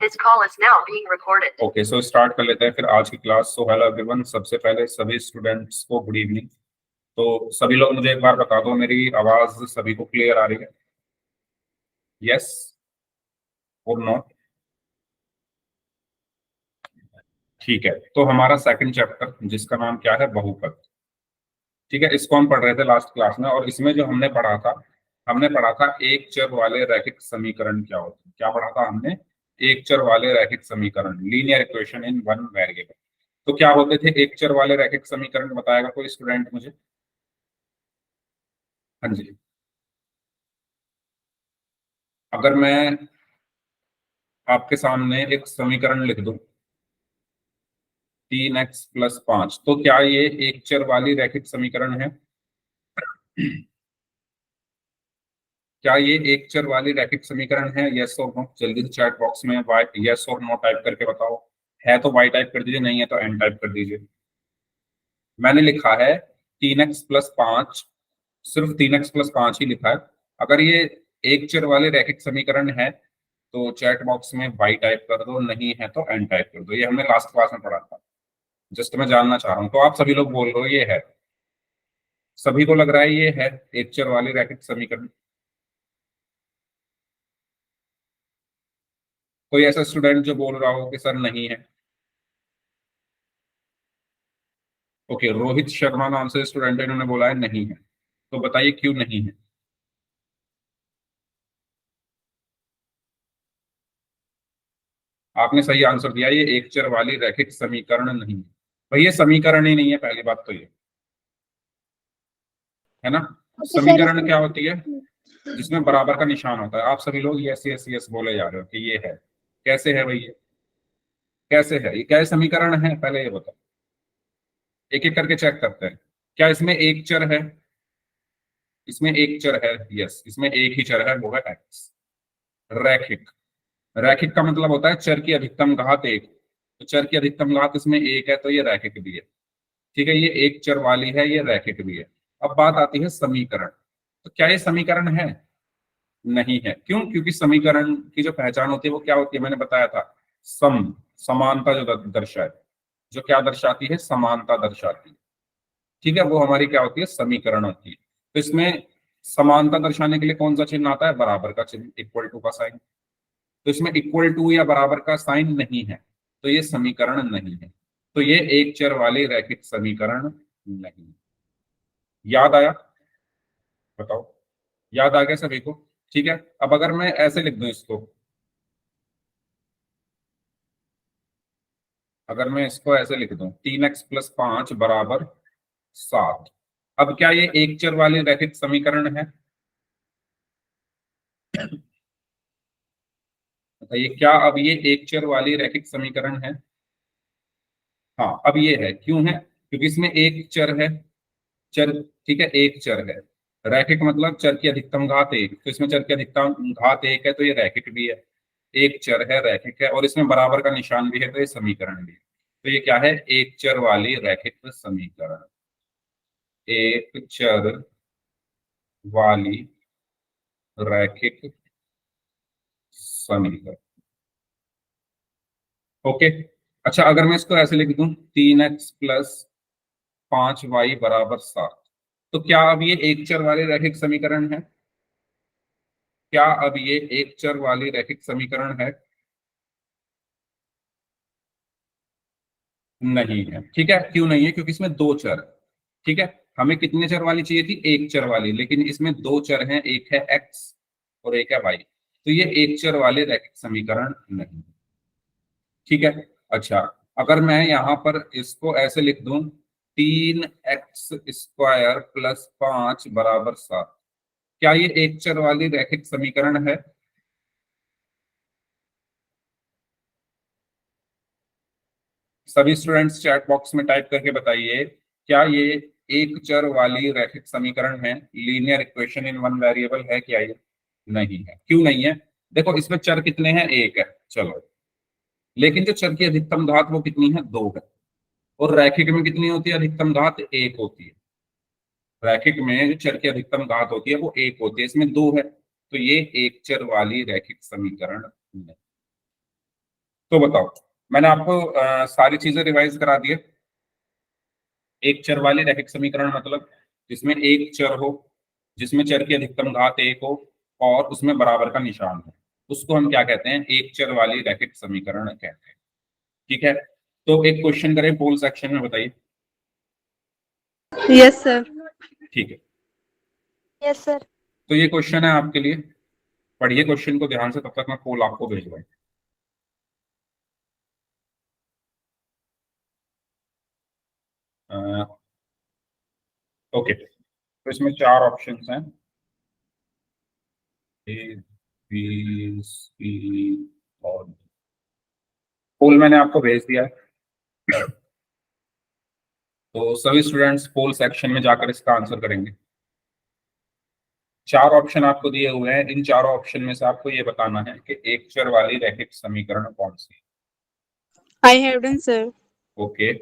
This call is now being recorded. Okay, so start कर लेते हैं फिर आज की क्लास। सो हेलो एवरीवन, सबसे पहले सभी स्टूडेंट्स को गुड इवनिंग। तो सभी लोग मुझे एक बार बता दो, मेरी आवाज सभी को क्लियर आ रही है? यस और नो? ठीक है, तो हमारा सेकंड चैप्टर जिसका नाम क्या है, बहुपद। ठीक है, इसको हम पढ़ रहे थे लास्ट क्लास में, और इसमें जो हमने पढ़ा था एक चर वाले रैखिक समीकरण क्या होते हैं। क्या पढ़ा था हमने? एक चर वाले रैखिक समीकरण, linear equation in one variable. तो क्या होते थे एक चर वाले रैखिक समीकरण? बताएगा कोई स्टूडेंट मुझे? हाँ जी। अगर मैं आपके सामने एक समीकरण लिख दूं 3x+5, तो क्या ये एक चर वाली रैखिक समीकरण है? क्या ये एक चर वाली रैखिक समीकरण है? यस और नो? जल्दी से चैट बॉक्स में वाई यस और नो टाइप करके बताओ। है तो वाई टाइप कर दीजिए, नहीं है तो एन टाइप कर दीजिए। मैंने लिखा है 3x+5, सिर्फ 3x+5 ही लिखा है। अगर ये एक चर वाले रैखिक समीकरण है तो चैट बॉक्स में वाई टाइप कर दो, नहीं है तो एन टाइप कर दो। ये हमने लास्ट क्लास में पढ़ा था, जस्ट मैं जानना चाह रहा हूँ। तो आप सभी लोग बोल रहे हो ये है, सभी को लग रहा है ये है एक चर वाली रैखिक समीकरण? कोई ऐसा स्टूडेंट जो बोल रहा हो कि सर नहीं है? ओके, रोहित शर्मा नाम से स्टूडेंट है, इन्होंने बोला है नहीं है। तो बताइए क्यों नहीं है? आपने सही आंसर दिया, ये एक चर वाली रैखिक समीकरण नहीं है। भाई ये समीकरण ही नहीं है, पहली बात तो ये है ना। समीकरण क्या होती है? जिसमें बराबर का निशान होता है। आप सभी लोग यस यस यस बोले जा रहे हो कि ये है। कैसे है भाई ये? कैसे है ये? क्या समीकरण है? पहले ये बताओ, एक एक करके चेक करते हैं। क्या इसमें एक चर है? इसमें एक चर है, यस, इसमें एक ही चर है, वो है एक्स। रैखिक, रैखिक का मतलब होता है चर की अधिकतम घात एक। तो चर की अधिकतम घात इसमें एक है, तो ये रैखिक भी है। ठीक है, ये एक चर वाली है, ये रैखिक भी है। अब बात आती है समीकरण। तो क्या ये समीकरण है? नहीं है। क्यों? क्योंकि समीकरण की जो पहचान होती है वो क्या होती है, मैंने बताया था। सम, समानता जो दर्शाए, जो क्या दर्शाती है, समानता दर्शाती है। ठीक है, वो हमारी क्या होती है, समीकरण होती है। तो इसमें समानता दर्शाने के लिए कौन सा चिन्ह आता है? बराबर का चिन्ह, इक्वल टू का साइन। तो इसमें इक्वल टू या बराबर का साइन नहीं है, तो ये समीकरण नहीं है। तो ये एक चर वाली रैखिक समीकरण नहीं है। याद आया? बताओ, याद आ गया सभी को? ठीक है, अब अगर मैं ऐसे लिख दूं इसको, अगर मैं इसको ऐसे लिख दूं 3x+5 बराबर 7, अब क्या ये एक चर वाली रैखिक समीकरण है? बताइए, क्या अब ये एक चर वाली रैखिक समीकरण है? हाँ, अब ये है। क्यों है? क्योंकि इसमें एक चर है, चर। ठीक है, एक चर है। रैखिक मतलब चर की अधिकतम घात एक, तो इसमें चर की अधिकतम घात एक है, तो ये रैखिक भी है। एक चर है, रैखिक है, और इसमें बराबर का निशान भी है, तो ये समीकरण भी है। तो ये क्या है? एक चर वाली रैखिक समीकरण। एक चर वाली रैखिक समीकरण। ओके। अच्छा, अगर मैं इसको ऐसे लिख दूं 3x+5y बराबर 7, तो क्या अब ये एक चर वाली रैखिक समीकरण है? क्या अब ये एक चर वाली रैखिक समीकरण है? नहीं है। ठीक है, क्यों नहीं है? क्योंकि इसमें दो चर है। ठीक है, हमें कितने चर वाली चाहिए थी? एक चर वाली, लेकिन इसमें दो चर हैं, एक है एक्स और एक है वाई। तो ये एक चर वाले रैखिक समीकरण नहीं है। ठीक है। अच्छा, अगर मैं यहां पर इसको ऐसे लिख दूं 3x² + 5 बराबर 7, क्या ये एक चर वाली रैखिक समीकरण है? सभी स्टूडेंट्स चैट बॉक्स में टाइप करके बताइए, क्या ये एक चर वाली रैखिक समीकरण है? Linear equation in one variable है क्या ये? नहीं है। क्यों नहीं है? देखो, इसमें चर कितने हैं? एक है, चलो। लेकिन जो चर की अधिकतम घात वो कितनी है? दो है। और रैखिक में कितनी होती है अधिकतम घात? एक होती है। रैखिक में जो चर की अधिकतम घात होती है वो एक होती है, इसमें दो है। तो ये एक चर वाली रैखिक समीकरण नहीं। तो बताओ, मैंने आपको सारी चीजें रिवाइज करा दी है। एक चर वाली रैखिक समीकरण मतलब जिसमें एक चर हो, जिसमें चर की अधिकतम घात एक हो और उसमें बराबर का निशान हो, उसको हम क्या कहते हैं? एक चर वाली रैखिक समीकरण कहते हैं। ठीक है, तो एक क्वेश्चन करें पोल सेक्शन में, बताइए। Yes sir. ठीक है, यस सर। तो ये क्वेश्चन है आपके लिए, पढ़िए क्वेश्चन को ध्यान से, तब तक मैं पोल आपको भेज रहा हूँ। ओके, तो इसमें चार ऑप्शंस हैं, ए बी सी और D। पोल मैंने आपको भेज दिया है, तो सभी स्टूडेंट्स पोल सेक्शन में जाकर इसका आंसर करेंगे। चार ऑप्शन आपको दिए हुए हैं, इन चारों ऑप्शन में से आपको ये बताना है कि एक चर वाली रैखिक समीकरण कौन सी है। I have done sir. Okay,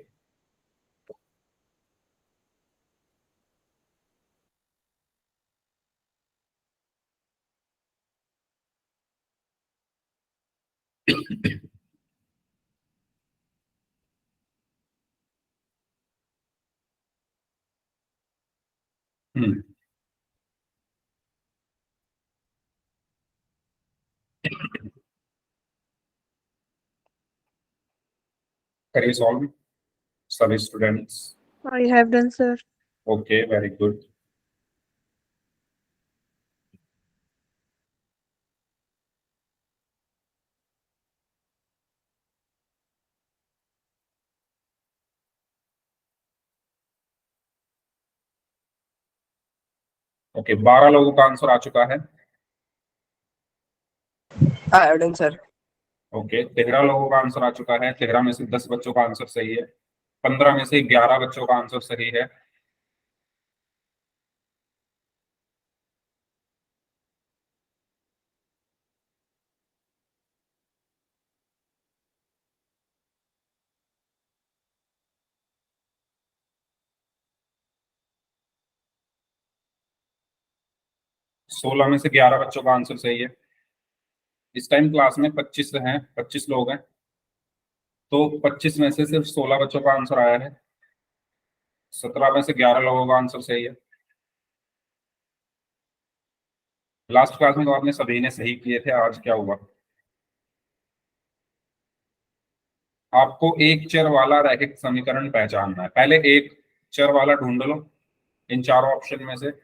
hmm, करिए सॉल्व सभी students. I have done sir. Okay, very good. Okay, 12 लोगों का आंसर आ चुका है। I have done sir. Okay, 13 लोगों का आंसर आ चुका है। 13 में से 10 बच्चों का आंसर सही है। 15 में से 11 बच्चों का आंसर सही है। सोलह में से 11 बच्चों का आंसर सही है। इस टाइम क्लास में 25 हैं, 25 लोग हैं, तो 25 में से सिर्फ 16 बच्चों का आंसर आया है। 17 में से 11 लोगों का आंसर सही है। लास्ट क्लास में तो आपने सभी ने सही किए थे, आज क्या हुआ? आपको एक चर वाला रैखिक समीकरण पहचानना है। पहले एक चर वाला ढूंढ लो इन चारों ऑप्शन में से।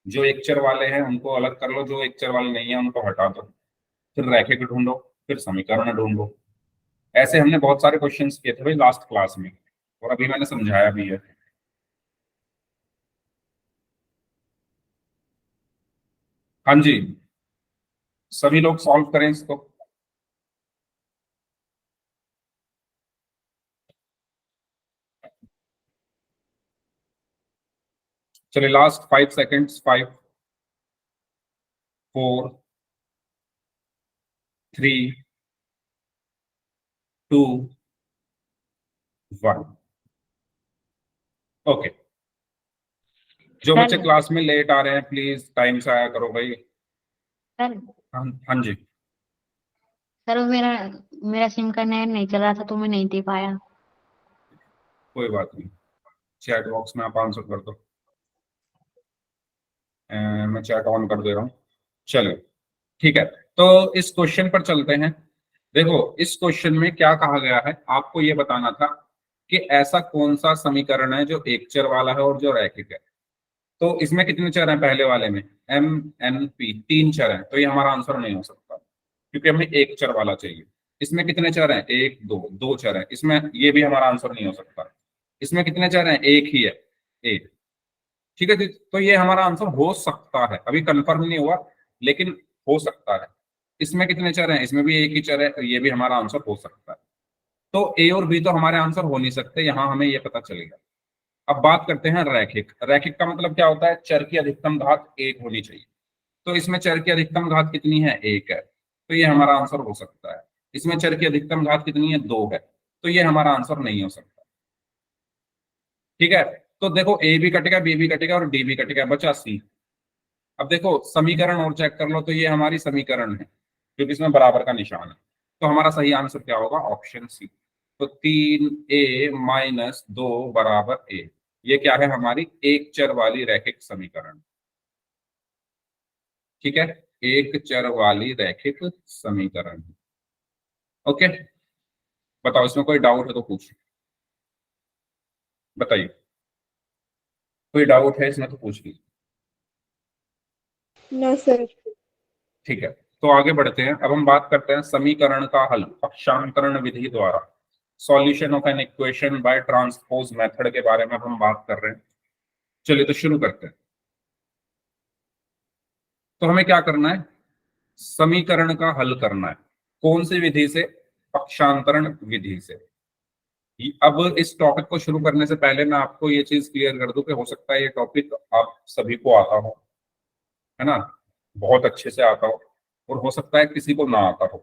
जो एक चर वाले हैं उनको अलग कर लो, जो एक चर वाले नहीं है उनको हटा दो, फिर रैखिक ढूंढो, फिर समीकरण ढूंढो। ऐसे हमने बहुत सारे क्वेश्चंस किए थे भाई लास्ट क्लास में, और अभी मैंने समझाया भी है। हाँ जी, सभी लोग सॉल्व करें इसको। चलिए, लास्ट 5 सेकेंड्स। 5 4 3 2 1। ओके, जो बच्चे सर क्लास में लेट आ रहे हैं प्लीज टाइम से आया करो भाई। सर हाँ हाँ जी, सर वो मेरा मेरा सिम का नेट नहीं चल रहा था तो मैं नहीं दे पाया। कोई बात नहीं, चैट बॉक्स में आप आंसर कर दो। मैं चैट ऑन कर दे रहा हूँ। चलिए, ठीक है, तो इस क्वेश्चन पर चलते हैं। देखो, इस क्वेश्चन में क्या कहा गया है, आपको ये बताना था कि ऐसा कौन सा समीकरण है जो एक चर वाला है और जो रैखिक है। तो इसमें कितने चर हैं? पहले वाले में एम एन पी, 3 चर हैं, तो ये हमारा आंसर नहीं हो सकता क्योंकि हमें एक चर वाला चाहिए। इसमें कितने चर हैं? 1 2, 2 चर हैं, इसमें ये भी हमारा आंसर नहीं हो सकता। इसमें कितने चर हैं? एक ही है, एक। ठीक है, तो ये हमारा आंसर हो सकता है, अभी कंफर्म नहीं हुआ लेकिन हो सकता है। इसमें कितने चर हैं? इसमें भी एक ही चर है, तो ये भी हमारा आंसर हो सकता है। तो ए और बी तो हमारे आंसर हो नहीं सकते, यहां हमें ये पता चलेगा। अब बात करते हैं रैखिक। रैखिक का मतलब क्या होता है? चर की अधिकतम घात एक होनी चाहिए। तो इसमें चर की अधिकतम घात कितनी है? एक है, तो ये हमारा आंसर हो सकता है। इसमें चर की अधिकतम घात कितनी है? 2 है, तो ये हमारा आंसर नहीं हो सकता। ठीक है, तो देखो, ए भी कटेगा, बी भी कटेगा और डी भी कटेगा, बचा सी। अब देखो समीकरण और चेक कर लो, तो ये हमारी समीकरण है क्योंकि इसमें बराबर का निशान है। तो हमारा सही आंसर क्या होगा? Option C. तो 3a माइनस 2 बराबर a, ये क्या है? हमारी एक चर वाली रैखिक समीकरण। ठीक है, एक चर वाली रैखिक समीकरण। ओके, बताओ इसमें कोई डाउट है तो पूछो, बताइए। कोई डाउट है इसमें तो पूछ लीजिए। No, sir. ठीक है, तो आगे बढ़ते हैं। अब हम बात करते हैं समीकरण का हल पक्षांतरण विधि द्वारा, solution of an equation by transpose method के बारे में अब हम बात कर रहे हैं। चलिए तो शुरू करते हैं। तो हमें क्या करना है? समीकरण का हल करना है। कौन सी विधि से? पक्षांतरण विधि से। अब इस टॉपिक को शुरू करने से पहले मैं आपको ये चीज क्लियर कर दूं कि हो सकता है ये टॉपिक आप सभी को आता हो, है ना, बहुत अच्छे से आता हो, और हो सकता है किसी को ना आता हो।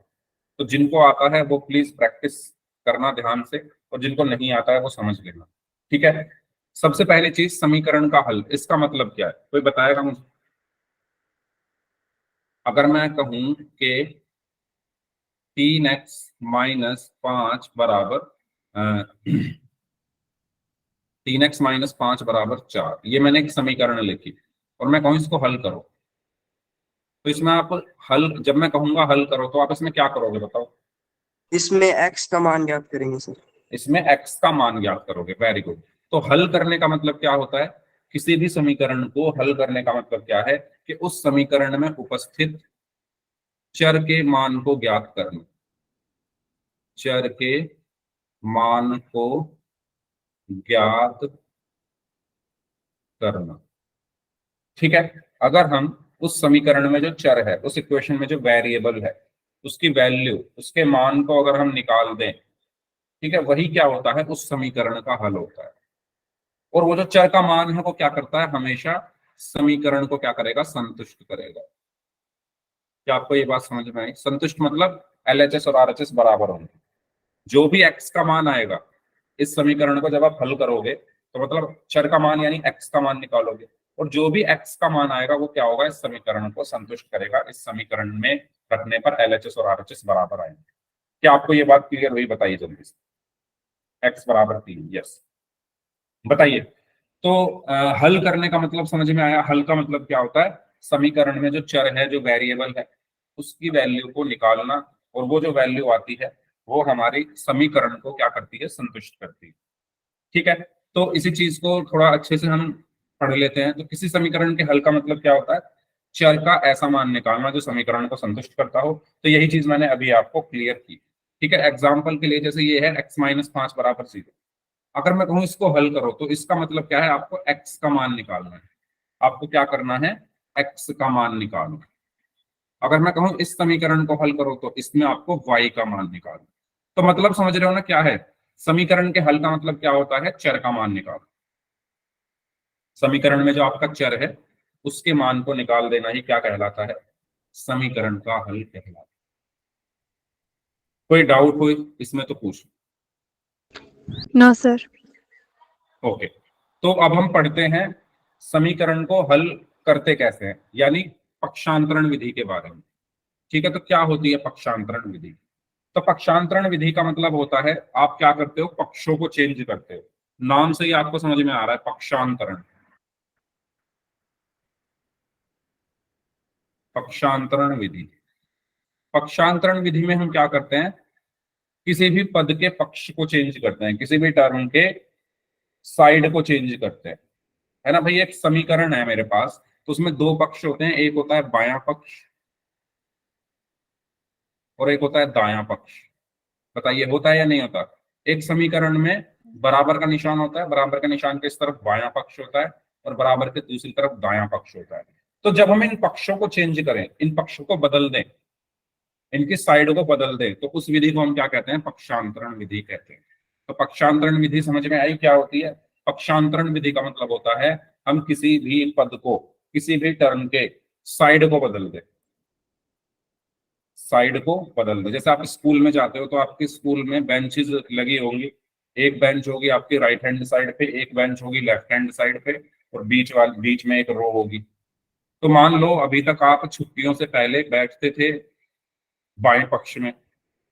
तो जिनको आता है वो प्लीज प्रैक्टिस करना ध्यान से, और जिनको नहीं आता है वो समझ लेना। ठीक है, सबसे पहली चीज समीकरण का हल, इसका मतलब क्या है? कोई बताएगा मुझे? अगर मैं कहूं कि 3x माइनस 5 बराबर 4, ये मैंने एक समीकरण लिखी और मैं कहूं इसको हल करो, तो इसमें आप हल, जब मैं कहूंगा हल करो तो आप इसमें क्या करोगे बताओ? इसमें x का मान ज्ञात करेंगे सर। इसमें x का मान ज्ञात करोगे। Very good. तो हल करने का मतलब क्या होता है? किसी भी समीकरण को हल करने का मतलब क्या है? कि उस समीकरण में उपस्थित चर के मान को ज्ञात करना, चर के मान को ज्ञात करना। ठीक है, अगर हम उस समीकरण में जो चर है, उस इक्वेशन में जो वेरिएबल है, उसकी वैल्यू, उसके मान को अगर हम निकाल दें, ठीक है, वही क्या होता है? उस समीकरण का हल होता है। और वो जो चर का मान है वो क्या करता है? हमेशा समीकरण को क्या करेगा? संतुष्ट करेगा। क्या आपको ये बात समझ में आई? संतुष्ट मतलब एलएचएस और आरएचएस बराबर होंगे। जो भी एक्स का मान आएगा इस समीकरण को जब आप हल करोगे, तो मतलब चर का मान यानी एक्स का मान निकालोगे, और जो भी एक्स का मान आएगा वो क्या होगा? इस समीकरण को संतुष्ट करेगा। इस समीकरण में रखने पर एलएचएस और आरएचएस बराबर आएंगे। क्या आपको ये बात क्लियर हुई? बताइए जल्दी से। एक्स बराबर 3, यस। बताइए। तो हल करने का मतलब समझ में आया? हल का मतलब क्या होता है? समीकरण में जो चर है, जो वेरिएबल है, उसकी वैल्यू को निकालना, और वो जो वैल्यू आती है वो हमारी समीकरण को क्या करती है? संतुष्ट करती है। ठीक है, तो इसी चीज को थोड़ा अच्छे से हम पढ़ लेते हैं। तो किसी समीकरण के हल का मतलब क्या होता है? चर का ऐसा मान निकालना जो समीकरण को संतुष्ट करता हो। तो यही चीज मैंने अभी आपको क्लियर की। ठीक है, एग्जाम्पल के लिए जैसे ये है x माइनस 5 बराबर 0, अगर मैं कहूं इसको हल करो तो इसका मतलब क्या है? आपको x का मान निकालना है। आपको क्या करना है? x का मान निकालना है। अगर मैं कहूं इस समीकरण को हल करो तो इसमें आपको y का मान निकालना है। तो मतलब समझ रहे हो ना क्या है? समीकरण के हल का मतलब क्या होता है? चर का मान निकालना। समीकरण में जो आपका चर है उसके मान को निकाल देना ही क्या कहलाता है? समीकरण का हल कहलाता है। कोई डाउट हो इसमें तो पूछ। No, sir. ओके, तो अब हम पढ़ते हैं समीकरण को हल करते कैसे हैं, यानी पक्षांतरण विधि के बारे में। ठीक है, तो क्या होती है पक्षांतरण विधि? तो पक्षांतरण विधि का मतलब होता है आप क्या करते हो? पक्षों को चेंज करते हो। नाम से ही आपको समझ में आ रहा है पक्षांतरण। पक्षांतरण विधि, पक्षांतरण विधि में हम क्या करते हैं? किसी भी पद के पक्ष को चेंज करते हैं, किसी भी टर्म के साइड को चेंज करते हैं, है ना भाई? एक समीकरण है मेरे पास, तो उसमें दो पक्ष होते हैं, एक होता है बायां पक्ष और एक होता है दायां पक्ष। बताइए होता है या नहीं होता? एक समीकरण में बराबर का निशान होता है, बराबर के निशान के इस तरफ बायां पक्ष होता है और बराबर के दूसरी तरफ दायां पक्ष होता है। तो जब हम इन पक्षों को चेंज करें, इन पक्षों को बदल दें, इनकी साइड को बदल दें, तो उस विधि को हम क्या कहते हैं? पक्षांतरण विधि कहते हैं। तो पक्षांतरण विधि समझ में आई क्या होती है? पक्षांतरण विधि का मतलब होता है हम किसी भी पद को, किसी भी टर्म के साइड को बदल दें, साइड को बदल दें। जैसे आप स्कूल में जाते हो तो आपके स्कूल में बेंचेस लगी होंगी, एक बेंच होगी आपकी राइट हैंड साइड पे, एक बेंच होगी लेफ्ट हैंड साइड पे, और बीच में एक रो होगी। तो मान लो अभी तक आप छुट्टियों से पहले बैठते थे बाएं पक्ष में,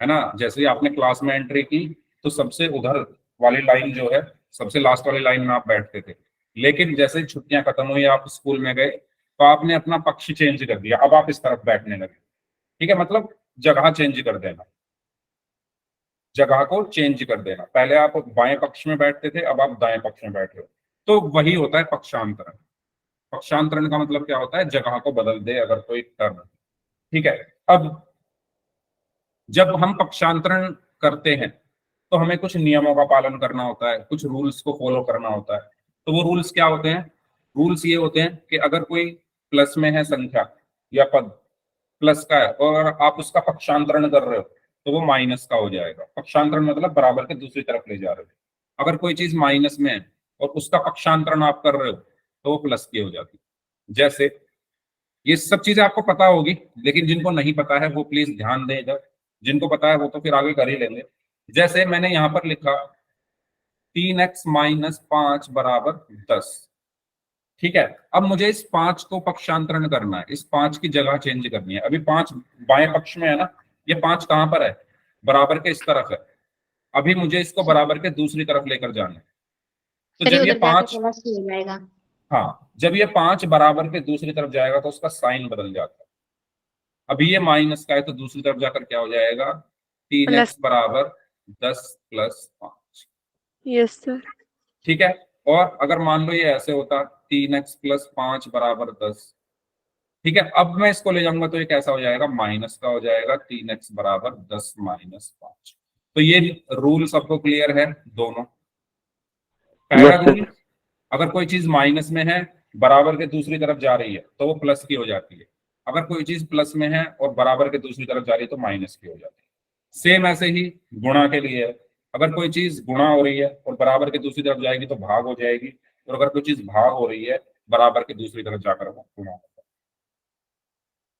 है ना। जैसे ही आपने क्लास में एंट्री की तो सबसे उधर वाली लाइन जो है, सबसे लास्ट वाली लाइन में आप बैठते थे, लेकिन जैसे ही छुट्टियां खत्म हुई, आप स्कूल में गए तो आपने अपना पक्ष चेंज कर दिया, अब आप इस तरफ बैठने लगे। ठीक है, मतलब जगह चेंज कर देना, जगह को चेंज कर देना। पहले आप बाएं पक्ष में बैठते थे, अब आप दाएं पक्ष में बैठ रहे हो, तो वही होता है पक्षांतरण। पक्षांतरण का मतलब क्या होता है, जगह को बदल दे अगर कोई टर्म। ठीक है, अब जब हम पक्षांतरण करते हैं तो हमें कुछ नियमों का पालन करना होता है, कुछ रूल्स को फॉलो करना होता है। तो वो रूल्स क्या होते हैं? रूल्स ये होते हैं कि अगर कोई प्लस में है संख्या या पद, प्लस का है और आप उसका पक्षांतरण कर रहे हो तो वो माइनस का हो जाएगा। पक्षांतरण मतलब बराबर के दूसरी तरफ ले जा रहे हो। अगर कोई चीज माइनस में है और उसका पक्षांतरण आप कर रहे हो तो वो प्लस की हो जाती है। जैसे ये सब चीजें आपको पता होगी, लेकिन जिनको नहीं पता है वो प्लीज ध्यान दें इधर, जिनको पता है वो तो फिर आगे कर ही लेंगे। जैसे मैंने यहां पर लिखा 3x माइनस 5 बराबर 10। ठीक है, अब मुझे इस 5 को पक्षांतरण करना है, इस 5 की जगह चेंज करनी है। अभी 5 बाएं पक्ष में है ना, ये 5 कहां पर है? बराबर के इस तरफ है। अभी मुझे इसको बराबर के दूसरी तरफ लेकर जाना है। तो सर जब ये उधर जाके 5, प्लस ही हो जाएगा। हाँ, जब ये 5 बराबर के दूसरी तरफ जाएगा तो उसका साइन बदल जाता है। अभी ये माइनस का है तो दूसरी तरफ जाकर क्या हो जाएगा? 3x plus. बराबर 10 प्लस 5। Yes sir. ठीक है, और अगर मान लो ये ऐसे होता 3x प्लस 5 बराबर 10। ठीक है, अब मैं इसको ले जाऊंगा तो ये कैसा हो जाएगा? माइनस का हो जाएगा, 3x बराबर 10 माइनस 5। तो ये रूल सबको क्लियर है दोनों? पहला Yes, sir. रूल, अगर कोई चीज माइनस में है, बराबर के दूसरी तरफ जा रही है तो वो प्लस की हो जाती है। अगर कोई चीज प्लस में है और बराबर के दूसरी तरफ जा रही है तो माइनस की हो जाती है। सेम ऐसे ही गुणा के लिए है, अगर कोई चीज गुणा हो रही है और बराबर के दूसरी तरफ जाएगी तो भाग हो जाएगी, और अगर कोई चीज भाग हो रही है बराबर के दूसरी तरफ जाकर वो गुणा होगा।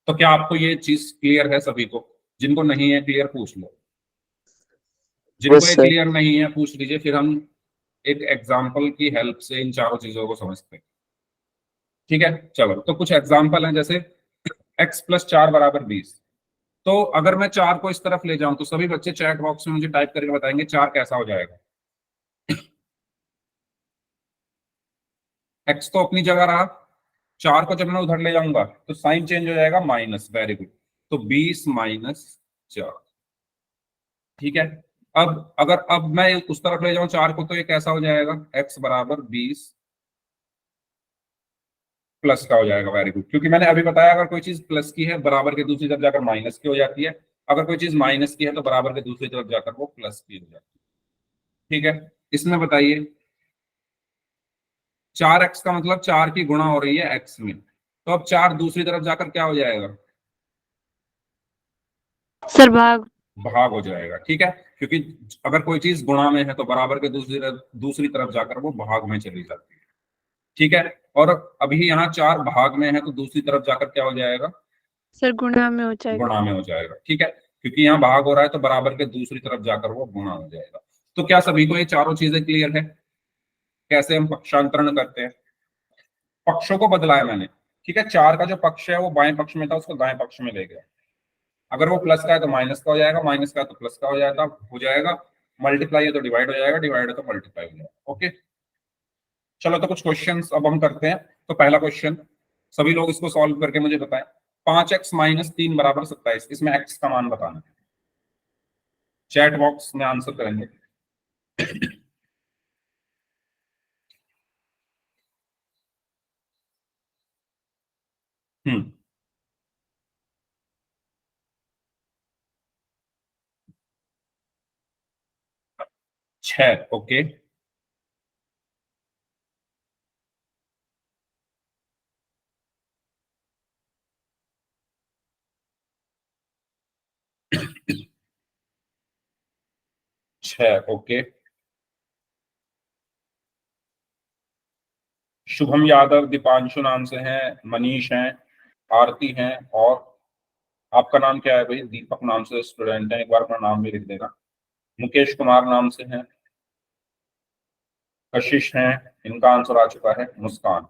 तो क्या आपको ये चीज क्लियर है सभी को? जिनको नहीं है क्लियर पूछ लो, जिनको Yes, ये sir. क्लियर नहीं है पूछ लीजिए, फिर हम एक एग्जाम्पल की हेल्प से इन चारों चीजों को समझते हैं। ठीक है, चलो तो कुछ एग्जाम्पल हैं, जैसे x प्लस 4 बराबर 20। तो अगर मैं 4 को इस तरफ ले जाऊं तो सभी बच्चे चैट बॉक्स में मुझे टाइप करके बताएंगे 4 कैसा हो जाएगा। x तो अपनी जगह रहा, 4 को जब मैं उधर ले जाऊंगा तो साइन चेंज हो जाएगा, माइनस। वेरी गुड, तो 20 माइनस 4। ठीक है, अब अगर अब मैं उस तरफ ले जाऊं 4 को तो ये कैसा हो जाएगा? x बराबर 20 प्लस का हो जाएगा। वेरी गुड, क्योंकि मैंने अभी बताया अगर कोई चीज प्लस की है बराबर के दूसरी तरफ जाकर माइनस की हो जाती है, अगर कोई चीज माइनस की है तो बराबर के दूसरी तरफ जाकर वो प्लस की हो जाती है। ठीक है, इसमें बताइए 4x का मतलब 4 की गुणा हो रही है x में, तो अब 4 दूसरी तरफ जाकर क्या हो जाएगा? सर भाग। भाग हो जाएगा। ठीक है, क्योंकि अगर कोई चीज गुणा में है तो बराबर के दूसरी तरफ जाकर वो भाग में चली जाती है। ठीक है, और अभी यहाँ 4 भाग में है तो दूसरी तरफ जाकर क्या हो जाएगा? सर गुणा में हो जाएगा। गुणा में हो जाएगा। ठीक है, क्योंकि यहाँ भाग हो रहा है तो बराबर के दूसरी तरफ जाकर वो गुणा हो जाएगा। तो क्या सभी को ये चारों चीजें क्लियर है कैसे हम पक्षांतरण करते हैं? पक्षों को बदला है मैंने। ठीक है, 4 का जो पक्ष है वो बाएं पक्ष में था, उसको दाएं पक्ष में ले गया। अगर वो प्लस का है तो माइनस का हो जाएगा, माइनस का है तो प्लस का हो जाएगा, मल्टीप्लाई है तो डिवाइड हो जाएगा, डिवाइड है तो मल्टीप्लाई हो जाएगा। ओके, चलो तो कुछ क्वेश्चंस अब हम करते हैं। तो पहला क्वेश्चन, सभी लोग इसको सॉल्व करके मुझे बताएं। 5x माइनस 3 बराबर 27, इसमें x का मान बताना है। चैट बॉक्स में आंसर करेंगे। हम्म, छह। ओके, छह। ओके, शुभम यादव, दीपांशु नाम से हैं, मनीष हैं, आरती हैं, और आपका नाम क्या है भाई? दीपक नाम से स्टूडेंट है, एक बार अपना नाम भी लिख देना। मुकेश कुमार नाम से हैं, कशिश हैं, इनका आंसर आ चुका है। मुस्कान,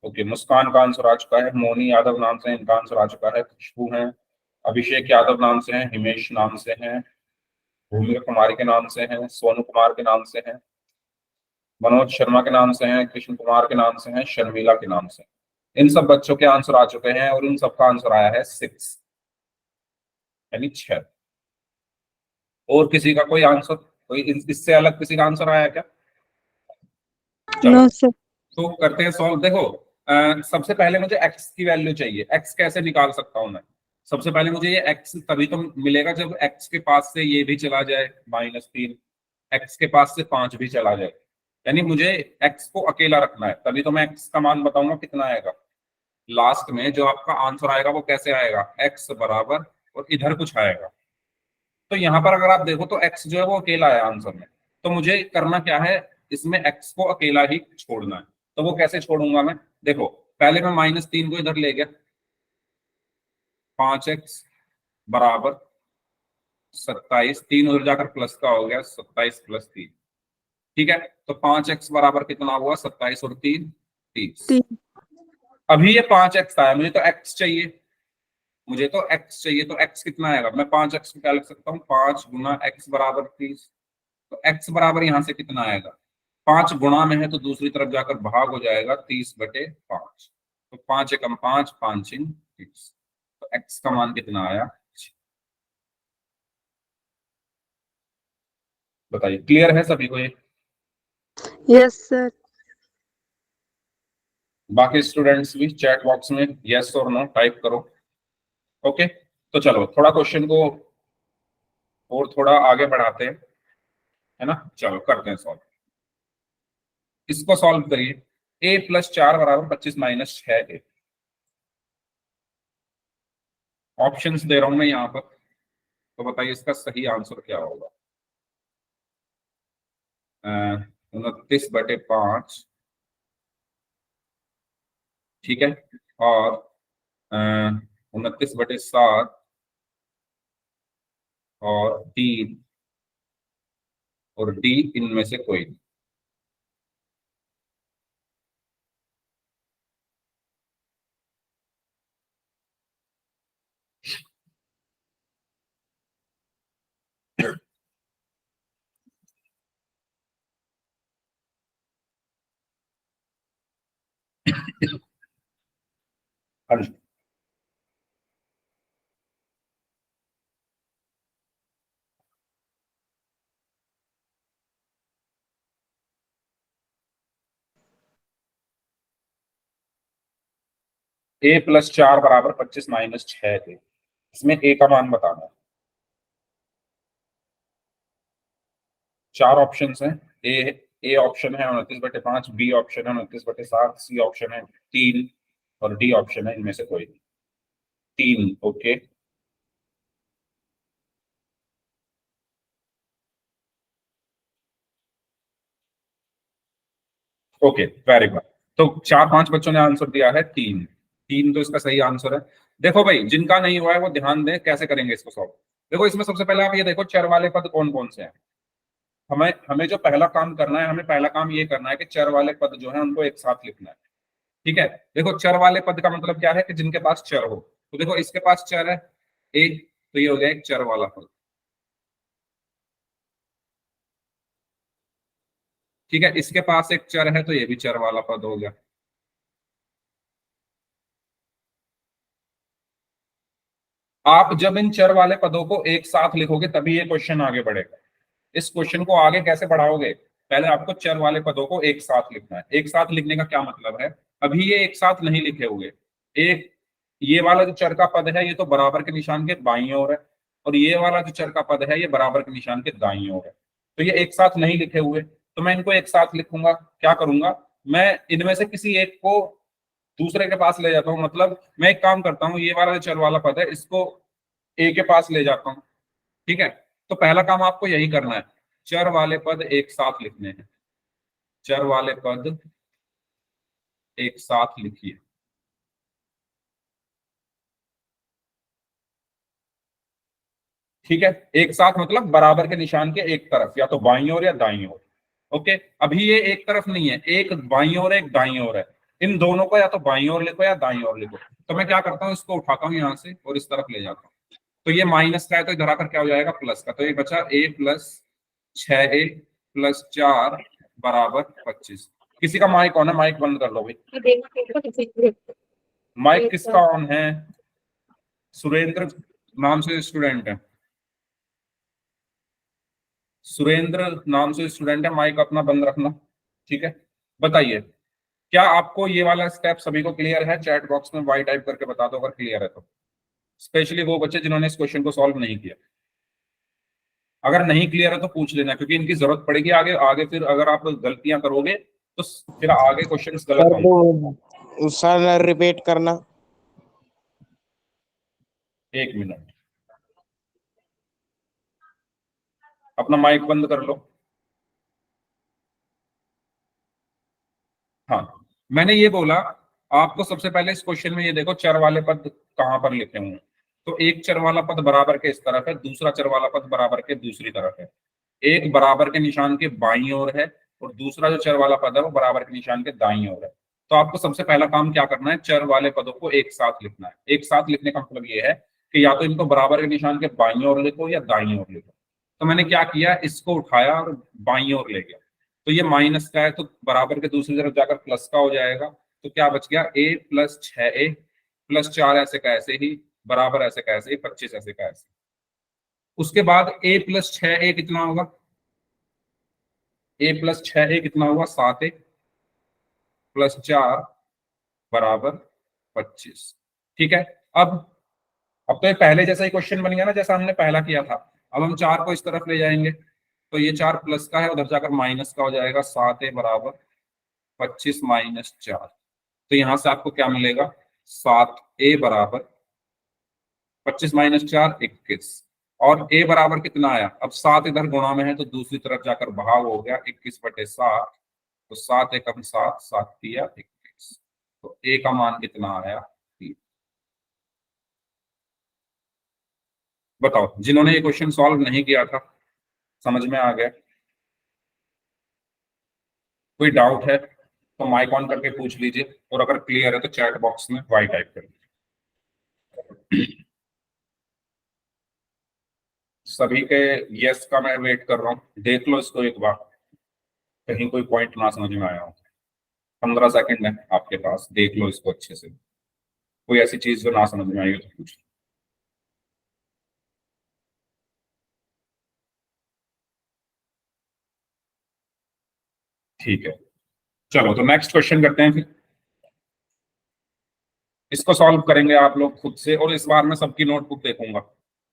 ओके, मुस्कान का आंसर आ चुका है। मोनी यादव नाम से, इनका आंसर आ चुका है। खुशबू हैं, अभिषेक यादव नाम से हैं, हिमेश नाम से हैं, भूमि कुमारी के नाम से हैं, सोनू कुमार के नाम से हैं, मनोज शर्मा के नाम से हैं, कृष्ण कुमार के नाम से हैं, शर्मिला के नाम से। इन सब बच्चों के आंसर आ चुके हैं और इन सबका आंसर आया है 6, यानी 6। और किसी का कोई आंसर, कोई इससे अलग किसी का आंसर आया क्या? चलो नो सर। तो करते हैं सॉल्व। देखो सबसे पहले मुझे x की वैल्यू चाहिए। x कैसे निकाल सकता हूं मैं? सबसे पहले मुझे ये x तभी तो मिलेगा जब x के पास से ये भी चला जाए -3, x के पास से 5 भी चला जाए, यानी मुझे x को अकेला रखना है, तभी तो मैं x का मान बताऊंगा कितना आएगा। लास्ट में जो आपका आंसर आएगा वो कैसे आएगा? x बराबर और इधर कुछ आएगा। तो यहाँ पर अगर आप देखो तो x जो है वो अकेला है आंसर में, तो मुझे करना क्या है, इसमें x को अकेला ही छोड़ना है। तो वो कैसे छोड़ूंगा मैं? देखो पहले मैं -3 को इधर ले गया, 5x बराबर 27, 3 उधर जाकर प्लस का हो गया, 27 + 3, ठीक है। तो 5x बराबर कितना हुआ? 27 और 3 30। 3। अभी ये 5x आया, मुझे तो x चाहिए, मुझे तो x चाहिए, तो x कितना आएगा? मैं 5x को क्या लिख सकता हूँ? 5 गुना x बराबर 30। तो x बराबर यहाँ से कितना आएगा? 5 गुणा में है तो दूसरी तरफ जाकर भाग हो जाएगा, 30/5। तो 5 एकम 5, 5 × 30। तो x का मान कितना आया? बताइए, क्लियर है सभी को ये? Yes sir. बाकी स्टूडेंट्स भी चैट बॉक्स में यस और नो टाइप करो। ओके, तो चलो थोड़ा क्वेश्चन को और थोड़ा आगे बढ़ाते हैं, है ना। चलो करते हैं सॉल्व। इसको सॉल्व करिए। a+4 = 25 - 6a। ऑप्शंस दे रहा हूं मैं यहाँ पर, तो बताइए इसका सही आंसर क्या होगा। 29/5, ठीक है, और 29/7 और 3 और डी इनमें से कोई नहीं। हाँ जी। a+4 = 25 - 6a। इसमें a का मान बताना है। 4 ऑप्शन हैं। ए ऑप्शन है 29/5, बी ऑप्शन है 29/7, सी ऑप्शन है 3 और डी ऑप्शन है इनमें से कोई नहीं। 3, ओके। Okay, very good. तो 4-5 बच्चों ने आंसर दिया है 3। 3 तो इसका सही आंसर है। देखो भाई, जिनका नहीं हुआ है वो ध्यान दें कैसे करेंगे इसको सॉल्व। देखो इसमें सबसे पहले आप ये देखो चर वाले पद कौन कौन से हैं। हमें हमें जो पहला काम करना है, हमें पहला काम ये करना है कि चर वाले पद जो है उनको एक साथ लिखना है, ठीक है। देखो चर वाले पद का मतलब क्या है कि जिनके पास चर हो। तो देखो इसके पास चर है एक, तो ये हो गया एक चर वाला पद, ठीक है। इसके पास एक चर है तो ये भी चर वाला पद हो गया। आप जब इन चर वाले पदों को एक साथ लिखोगे तभी ये क्वेश्चन आगे बढ़ेगा। इस क्वेश्चन को आगे कैसे बढ़ाओगे? पहले आपको चर वाले पदों को एक साथ लिखना है। एक साथ लिखने का क्या मतलब है? अभी ये एक साथ नहीं लिखे हुए। एक ये वाला जो चर का पद है ये तो बराबर के निशान के बाईं ओर है, और ये वाला जो चर का पद है ये बराबर के निशान के दाईं ओर है। तो ये एक साथ नहीं लिखे हुए, तो मैं इनको एक साथ लिखूंगा। क्या करूंगा, मैं इनमें से किसी एक को दूसरे के पास ले जाता हूँ। मतलब मैं एक काम करता हूँ, ये वाला जो चर वाला पद है इसको ए के पास ले जाता हूँ, ठीक है। तो पहला काम आपको यही करना है, चर वाले पद एक साथ लिखने हैं। चर वाले पद एक साथ लिखिए, ठीक है। एक साथ मतलब बराबर के निशान के एक तरफ, या तो बाईं ओर या दाईं ओर। ओके, अभी ये एक तरफ नहीं है, एक बाईं ओर है एक दाईं ओर है। इन दोनों को या तो बाईं ओर लिखो या दाईं ओर लिखो। तो मैं क्या करता हूँ, इसको उठाता हूँ यहाँ से और इस तरफ ले जाता हूँ। तो ये माइनस का है तो इधर आकर क्या हो जाएगा प्लस का, तो ये बचा a प्लस 6a प्लस 4 बराबर 25। किसी का माइक ऑन है? माइक बंद कर लो भाई। माइक किसका ऑन है? सुरेंद्र नाम से स्टूडेंट है, सुरेंद्र नाम से स्टूडेंट है, माइक अपना बंद रखना। ठीक है, बताइए क्या आपको ये वाला स्टेप सभी को क्लियर है? चैट बॉक्स में वाई टाइप करके बता दो अगर क्लियर है तो, स्पेशली वो बच्चे जिन्होंने इस क्वेश्चन को सॉल्व नहीं किया। अगर नहीं क्लियर है तो पूछ लेना, क्योंकि इनकी जरूरत पड़ेगी आगे आगे, फिर अगर आप गलतियां करोगे तो फिर आगे क्वेश्चंस गलत सर होंगे। वो सर रिपीट करना। एक मिनट, अपना माइक बंद कर लो। हाँ, मैंने ये बोला आपको सबसे पहले इस क्वेश्चन में ये देखो चर वाले पद कहां पर लिखे हुए हैं। तो एक चर वाला पद बराबर के इस तरफ है, दूसरा चर वाला पद बराबर के दूसरी तरफ है। एक बराबर के निशान के बाईं ओर है और दूसरा जो चर वाला पद है वो बराबर के निशान के दाईं ओर है। तो आपको सबसे पहला काम क्या करना है, चर वाले पदों को एक साथ लिखना है। एक साथ लिखने का मतलब ये है कि या तो इनको बराबर के निशान के बाईं ओर लिखो या दाईं ओर लिखो। तो मैंने क्या किया, इसको उठाया और बाईं ओर ले गया। तो ये माइनस का है तो बराबर के दूसरी तरफ जाकर प्लस का हो जाएगा। तो क्या बच गया, a प्लस 6a प्लस 4 ऐसे का ऐसे ही बराबर ऐसे का ऐसे ही 25 ऐसे का ऐसे। उसके बाद a प्लस 6a कितना होगा, a प्लस 6a कितना होगा, 7a प्लस 4 बराबर 25। ठीक है, अब तो ये पहले जैसा ही क्वेश्चन बन गया ना, जैसा हमने पहला किया था। अब हम 4 को इस तरफ ले जाएंगे तो ये 4 प्लस का है, उधर जाकर माइनस का हो जाएगा, 7a बराबर 25 माइनस 4। तो यहां से आपको क्या मिलेगा, 7a बराबर 25 माइनस 4 21। और a बराबर कितना आया, अब 7 इधर गुणा में है तो दूसरी तरफ जाकर भाग हो गया, 21/7। तो 7 एकम 7, 7 तिया 21। तो a का मान कितना आया, 3। बताओ जिन्होंने ये क्वेश्चन सॉल्व नहीं किया था, समझ में आ गया? कोई डाउट है तो माइक ऑन करके पूछ लीजिए, और अगर क्लियर है तो चैट बॉक्स में वाई टाइप कर लीजिए। सभी के यस का मैं वेट कर रहा हूँ, देख लो इसको एक बार, कहीं कोई पॉइंट ना समझ में आया हो। 15 सेकंड है आपके पास, देख लो इसको अच्छे से, कोई ऐसी चीज जो ना समझ में आई हो तो पूछ लो। ठीक है, चलो तो नेक्स्ट क्वेश्चन करते हैं फिर। इसको सॉल्व करेंगे आप लोग खुद से, और इस बार मैं सबकी नोटबुक देखूंगा,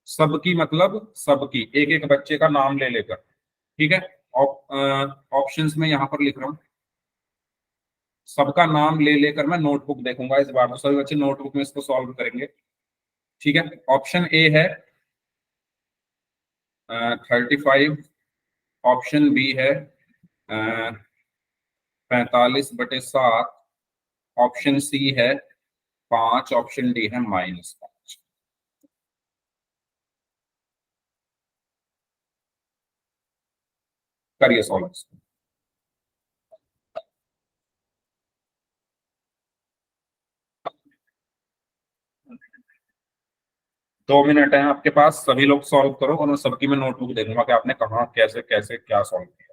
सबकी मतलब सबकी, एक एक बच्चे का नाम ले लेकर। ठीक है, ऑप्शंस में यहाँ पर लिख रहा हूँ, सबका नाम ले लेकर मैं नोटबुक देखूंगा इस बार, तो सभी बच्चे नोटबुक में इसको सॉल्व करेंगे। ठीक है, ऑप्शन ए है 35, ऑप्शन बी है 45/7, ऑप्शन सी है 5, ऑप्शन डी है -5। करिए सॉल्व। 2 मिनट है आपके पास, सभी लोग सॉल्व करो और मैं सबकी मैं नोटबुक देखूंगा कि आपने कहाँ कैसे कैसे क्या सॉल्व किया।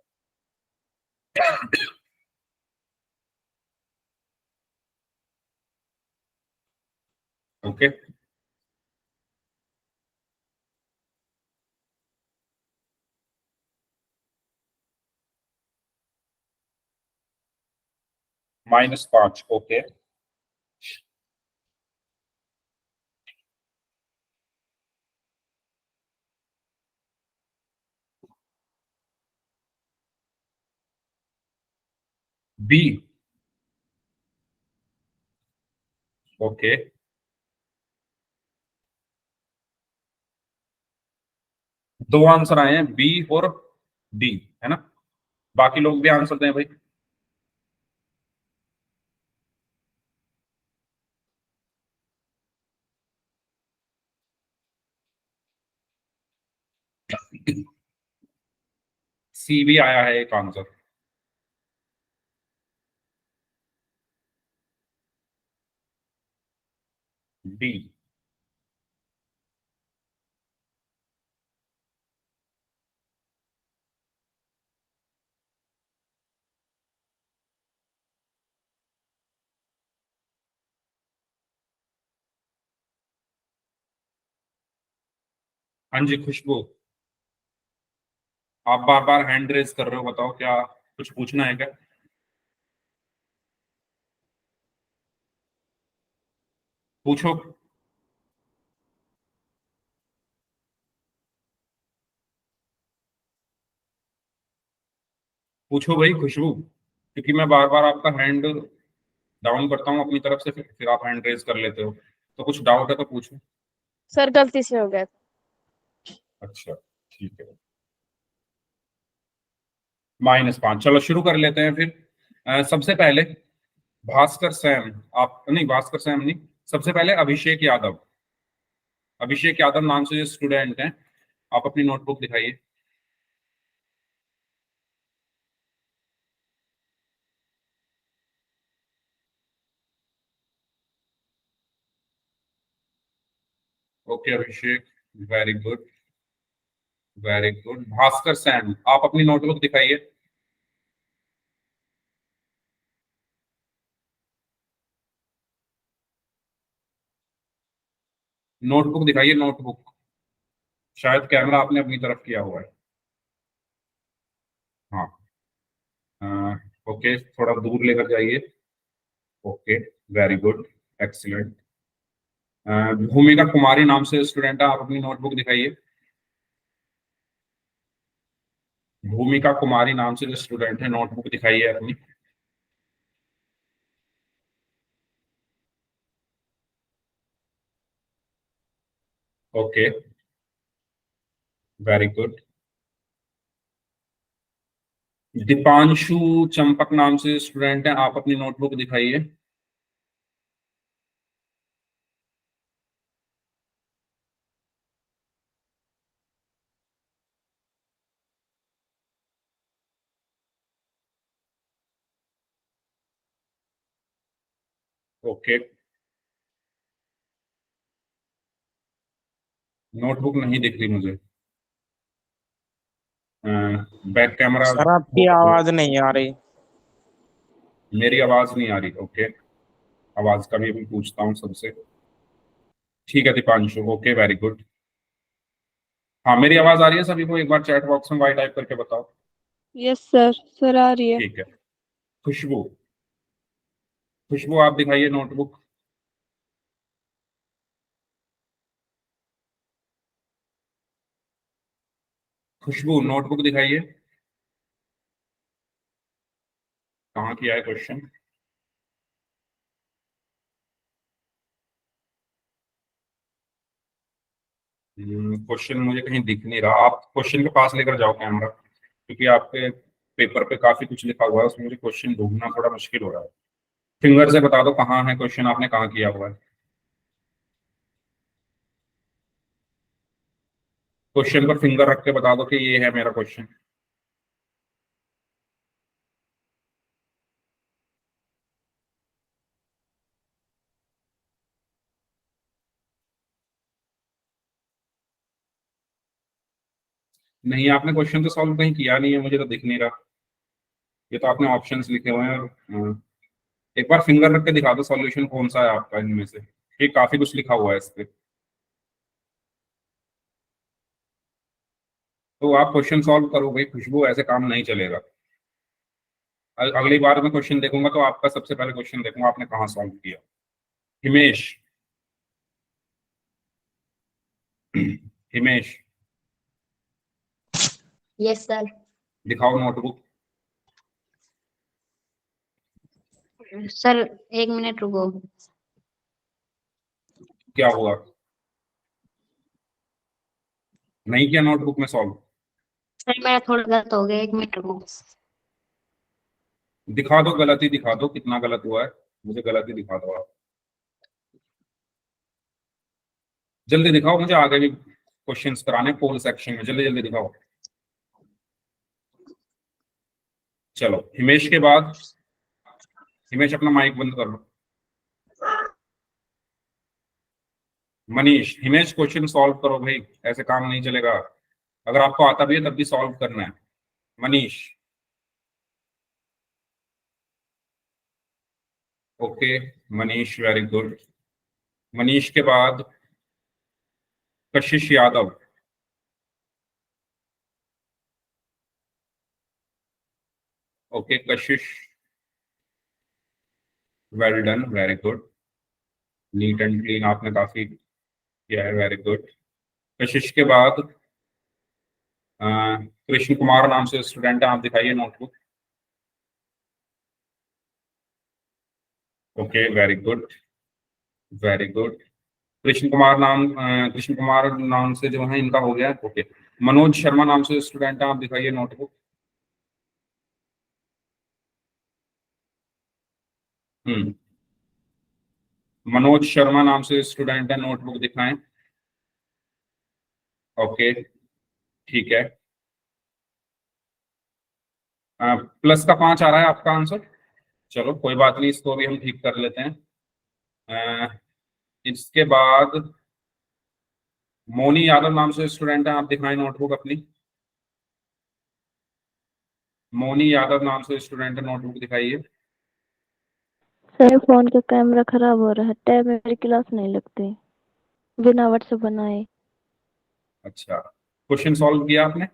Okay, -5, okay. B, okay. दो आंसर आए हैं, बी और डी, है ना? बाकी लोग भी आंसर दें भाई। सी भी आया है एक आंसर। डी, हाँ जी खुशबू, आप बार बार हैंड रेज कर रहे हो, बताओ क्या कुछ पूछना है क्या? पूछो। पूछो भाई खुशबू, क्योंकि मैं बार बार आपका हैंड डाउन करता हूँ अपनी तरफ से, फिर आप हैंड रेज कर लेते हो, तो कुछ डाउट है तो पूछो। सर गलती से हो गया। अच्छा ठीक है, -5। चलो शुरू कर लेते हैं फिर। सबसे पहले भास्कर सैम, आप नहीं, भास्कर सैम नहीं, सबसे पहले अभिषेक यादव। अभिषेक यादव नाम से जो स्टूडेंट हैं, आप अपनी नोटबुक दिखाइए। Okay Abhishek, very good, very good. Bhaskar Sam, आप अपनी नोटबुक दिखाइए। नोटबुक दिखाइए, नोटबुक। शायद कैमरा आपने अपनी तरफ किया हुआ है। हाँ, ओके, थोड़ा दूर लेकर जाइए। Okay, very good, excellent. भूमिका कुमारी नाम से स्टूडेंट है, आप अपनी नोटबुक दिखाइए। भूमिका कुमारी नाम से जो स्टूडेंट है, नोटबुक दिखाइए अपनी। Okay, very good. Deepanshu Champak नाम से स्टूडेंट है, आप अपनी नोटबुक दिखाइए। ओके, नोटबुक नहीं दिख रही मुझे। बैक कैमरा सर आपकी आवाज नहीं आ रही। मेरी आवाज नहीं आ रही। ओके, आवाज का भी अभी पूछता हूँ सबसे। ठीक है दीपांशु, ओके वेरी गुड। हाँ, मेरी आवाज आ रही है सभी को? एक बार चैट बॉक्स में वाई टाइप करके बताओ। यस सर, सर आ रही है। ठीक है। खुशबू, खुशबू आप दिखाइए नोटबुक। खुशबू नोटबुक दिखाइए। कहाँ किया है क्वेश्चन? क्वेश्चन मुझे कहीं दिख नहीं रहा, आप क्वेश्चन के पास लेकर जाओ कैमरा, क्योंकि आपके पेपर पे काफी कुछ लिखा हुआ है, उसमें मुझे क्वेश्चन ढूंढना थोड़ा मुश्किल हो रहा है। फिंगर से बता दो कहाँ है क्वेश्चन, आपने कहाँ किया हुआ है। क्वेश्चन पर फिंगर रख के बता दो कि ये है मेरा क्वेश्चन। नहीं, आपने क्वेश्चन तो सॉल्व कहीं किया नहीं है, मुझे तो दिख नहीं रहा। ये तो आपने ऑप्शंस लिखे हुए हैं और एक बार फिंगर रख के दिखा दो सॉल्यूशन कौन सा है आपका इनमें से। ये काफी कुछ लिखा हुआ है इस पे, तो आप क्वेश्चन सॉल्व करो भाई खुशबू, ऐसे काम नहीं चलेगा। अगली बार मैं क्वेश्चन देखूंगा तो आपका सबसे पहले क्वेश्चन देखूंगा आपने कहाँ सॉल्व किया। Himesh, Himesh yes sir. दिखाओ नोटबुक। सर 1 मिनट रुको। क्या हुआ, नहीं किया नोटबुक में सॉल्व? सर मेरा थोड़ा गलत हो गया, 1 मिनट रुको। दिखा दो, गलती दिखा दो, कितना गलत हुआ है मुझे गलती दिखा दो आप। जल्दी दिखाओ, मुझे आगे भी क्वेश्चंस कराने पोल सेक्शन में, जल्दी जल्दी दिखाओ। चलो हिमेश के बाद, हिमेश अपना माइक बंद कर लो। मनीष, हिमेश क्वेश्चन सॉल्व करो भाई, ऐसे काम नहीं चलेगा। अगर आपको आता भी है तब भी सॉल्व करना है। Manish, okay, Manish very good. Manish के बाद कशिश Yadav. Okay Kashish, well done, very good, neat and clean आपने काफी किया है, वेरी गुड। कशिश के बाद कृष्ण कुमार नाम से स्टूडेंट है, आप दिखाइए notebook. Okay very good, very good. Krishna Kumar नाम से जो है इनका हो गया। ओके, मनोज शर्मा नाम से स्टूडेंट है, आप दिखाइए नोटबुक। मनोज शर्मा नाम से स्टूडेंट है, नोटबुक दिखाएं। ओके ठीक है। प्लस का 5 आ रहा है आपका आंसर, चलो कोई बात नहीं, इसको भी हम ठीक कर लेते हैं। अ, इसके बाद मोनी यादव नाम से स्टूडेंट है, आप दिखाएं नोटबुक अपनी। मोनी यादव नाम से स्टूडेंट है, नोटबुक दिखाइए। सर फोन का कैमरा खराब हो रहा है, टैब मेरी क्लास नहीं लगती, बिना व्हाट्सएप बनाए। अच्छा, क्वेश्चन सॉल्व किया आपने?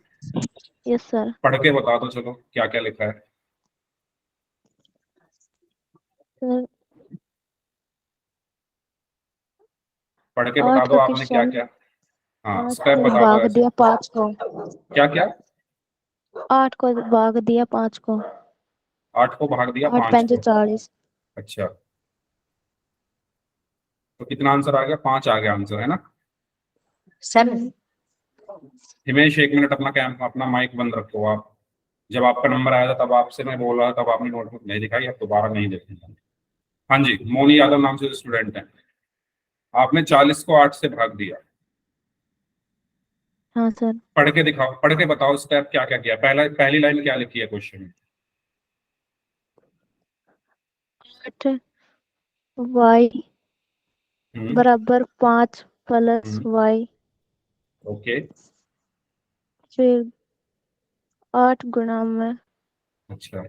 Yes sir. पढ़ के बता दो चलो क्या क्या लिखा है। सर पढ़ के बता 8 दो का आपने क्या क्वेश्चन, क्या। हाँ 8 स्टेप को बता दो भाग ऐसे। दिया 5 को, क्या क्या? 8 को भाग दिया 5 को, 8 को भाग दिया 8 5 5 को। 40। अच्छा, तो कितना आंसर आ गया? 5 आ गया आंसर, है ना? सर हिमेश 1 मिनट अपना अपना माइक बंद रखो आप। जब आपका नंबर आया था तब आपसे मैं बोल रहा था, तब आपने नोटबुक नहीं दिखाई, अब दोबारा नहीं देखूंगा। हाँ जी, मोनी यादव नाम से स्टूडेंट है, आपने 40 को 8 से भाग दिया। हाँ सर। पढ़ के दिखाओ, पढ़ के बताओ स्टेप क्या क्या किया। पहली लाइन क्या लिखी है क्वेश्चन में? 8 वाई हम्म बराबर 5 प्लस हम्म, वाई, ओके। फिर 8 गुणा में अच्छा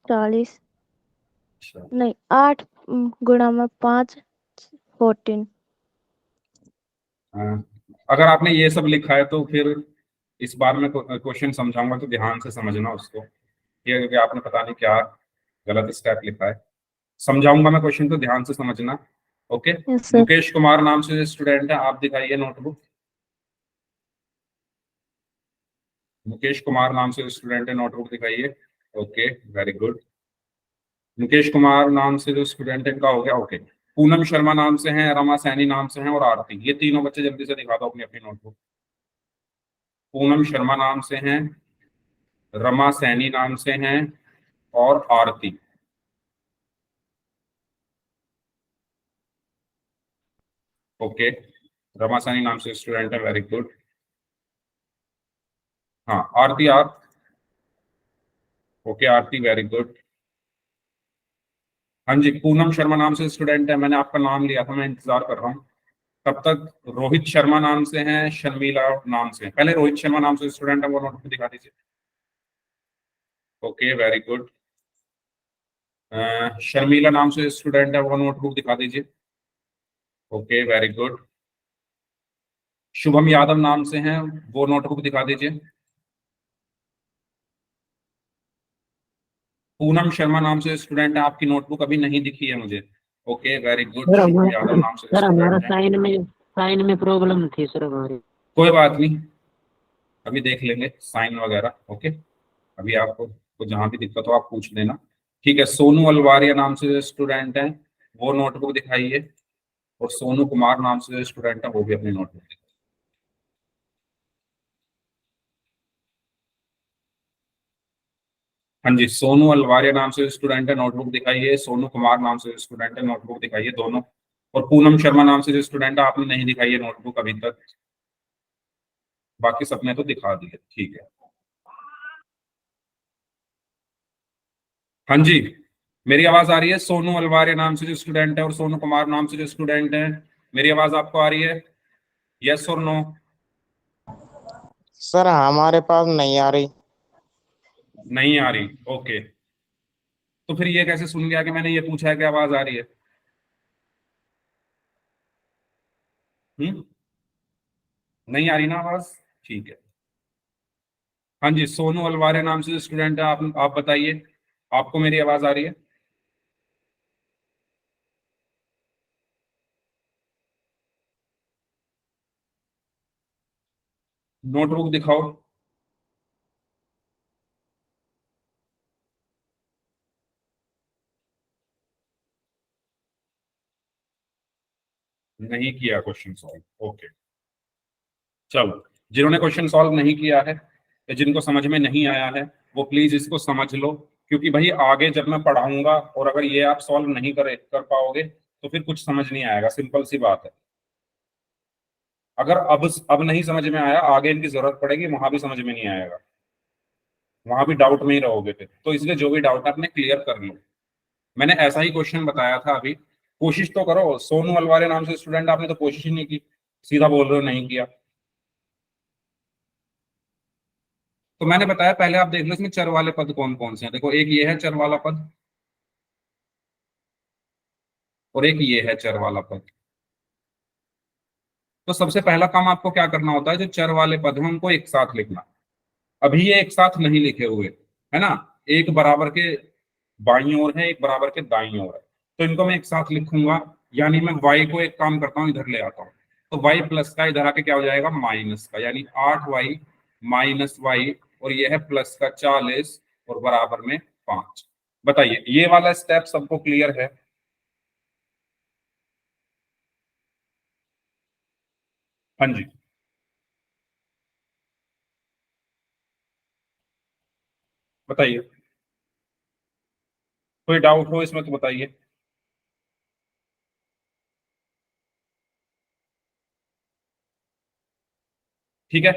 40, अच्छा। नहीं 8 गुणा में 5 14। हाँ, अगर आपने ये सब लिखा है तो फिर इस बार मैं क्वेश्चन समझाऊंगा तो ध्यान से समझना उसको। ये क्योंकि आपने पता नहीं क्या गलत स्टेप लिखा है, समझाऊंगा मैं क्वेश्चन तो ध्यान से समझना। Okay, yes sir. Mukesh Kumar नाम से स्टूडेंट है, आप दिखाइए नोटबुक। मुकेश कुमार नाम से स्टूडेंट है, नोटबुक दिखाइए। Okay very good. Mukesh Kumar नाम से जो स्टूडेंट है इनका हो गया। ओके, पूनम शर्मा नाम से हैं, रमा सैनी नाम से हैं और आरती, ये तीनों बच्चे जल्दी से दिखा दो अपनी अपनी नोटबुक। पूनम शर्मा नाम से हैं, रमा सैनी नाम से हैं और आरती। ओके, रमा सैनी नाम से स्टूडेंट है, वेरी गुड। हाँ आरती आप। ओके आरती वेरी गुड। हाँ जी, पूनम शर्मा नाम से स्टूडेंट है, मैंने आपका नाम लिया था, मैं इंतजार कर रहा हूँ। तब तक रोहित शर्मा नाम से हैं, शर्मिला नाम से हैं। पहले रोहित शर्मा नाम से स्टूडेंट है, वो नोटबुक दिखा दीजिए। Okay very good. शर्मिला नाम से स्टूडेंट है, वो नोटबुक दिखा दीजिए। Okay very good. Shubham Yadav नाम से हैं, वो नोटबुक दिखा दीजिए। पूनम शर्मा नाम से स्टूडेंट है, आपकी नोटबुक अभी नहीं दिखी है मुझे। Okay very good, sir Shubham Yadav हमारा नाम से सर हमारा स्टूडेंट है। साइन में प्रॉब्लम थी सर हमारी। कोई बात नहीं, अभी देख लेंगे साइन वगैरह। ओके, अभी आपको को जहां भी दिक्कत हो आप पूछ लेना। ठीक है, सोनू अलवारिया नाम से स्टूडेंट है, वो नोटबुक दिखाइए। और सोनू कुमार नाम से स्टूडेंट है, वो भी अपनी नोटबुक दिखाइए। हाँ जी, सोनू अलवारिया नाम से स्टूडेंट है, नोटबुक दिखाइए। सोनू कुमार नाम से स्टूडेंट है, नोटबुक दिखाइए दोनों। और पूनम शर्मा नाम से जो स्टूडेंट है, आपने नहीं दिखाई है नोटबुक अभी तक, बाकी सबने तो दिखा दी है। ठीक है, हाँ जी, मेरी आवाज आ रही है? सोनू अलवारिया नाम से जो स्टूडेंट है और सोनू कुमार नाम से जो स्टूडेंट है, मेरी आवाज आपको आ रही है? यस और नो? सर हमारे पास नहीं आ रही। नहीं आ रही, ओके। तो फिर ये कैसे सुन गया कि मैंने ये पूछा है कि आवाज आ रही है? हम्म, नहीं आ रही ना आवाज? ठीक है। हाँ जी, सोनू अलवारे नाम से स्टूडेंट है, आप बताइए, आपको मेरी आवाज आ रही है? नोटबुक दिखाओ। नहीं किया क्वेश्चन सॉल्व, ओके। चलो, जिन्होंने क्वेश्चन सॉल्व नहीं किया है या जिनको समझ में नहीं आया है, वो प्लीज इसको समझ लो, क्योंकि भाई आगे जब मैं पढ़ाऊंगा और अगर ये आप सॉल्व नहीं कर पाओगे तो फिर कुछ समझ नहीं आएगा, सिंपल सी बात है। अगर अब नहीं समझ में आया, आगे इनकी जरूरत पड़ेगी, वहां भी समझ में नहीं आएगा, वहां भी डाउट में ही रहोगे फिर। तो इसलिए जो भी डाउट है अपने क्लियर कर लो। मैंने ऐसा ही क्वेश्चन बताया था अभी, कोशिश तो करो। सोनू अलवारे नाम से स्टूडेंट, आपने तो कोशिश ही नहीं की, सीधा बोल रहे हो नहीं किया। तो मैंने बताया पहले आप देख लो इसमें चर वाले पद कौन कौन से हैं। देखो, एक ये है चर वाला पद और एक ये है चर वाला पद। तो सबसे पहला काम आपको क्या करना होता है, जो चर वाले पद हैं उनको एक साथ लिखना। अभी ये एक साथ नहीं लिखे हुए, है ना, एक बराबर के बाईं ओर है, एक बराबर के दाईं ओर है, तो इनको मैं एक साथ लिखूंगा। यानी मैं y को एक काम करता हूँ, इधर ले आता हूँ, तो y प्लस का इधर आके क्या हो जाएगा, माइनस का, यानी 8y माइनस वाई, और ये है प्लस का 40 और बराबर में 5। बताइए, ये वाला स्टेप सबको क्लियर है? हाँ जी, बताइए, कोई डाउट हो इसमें तो बताइए। ठीक है,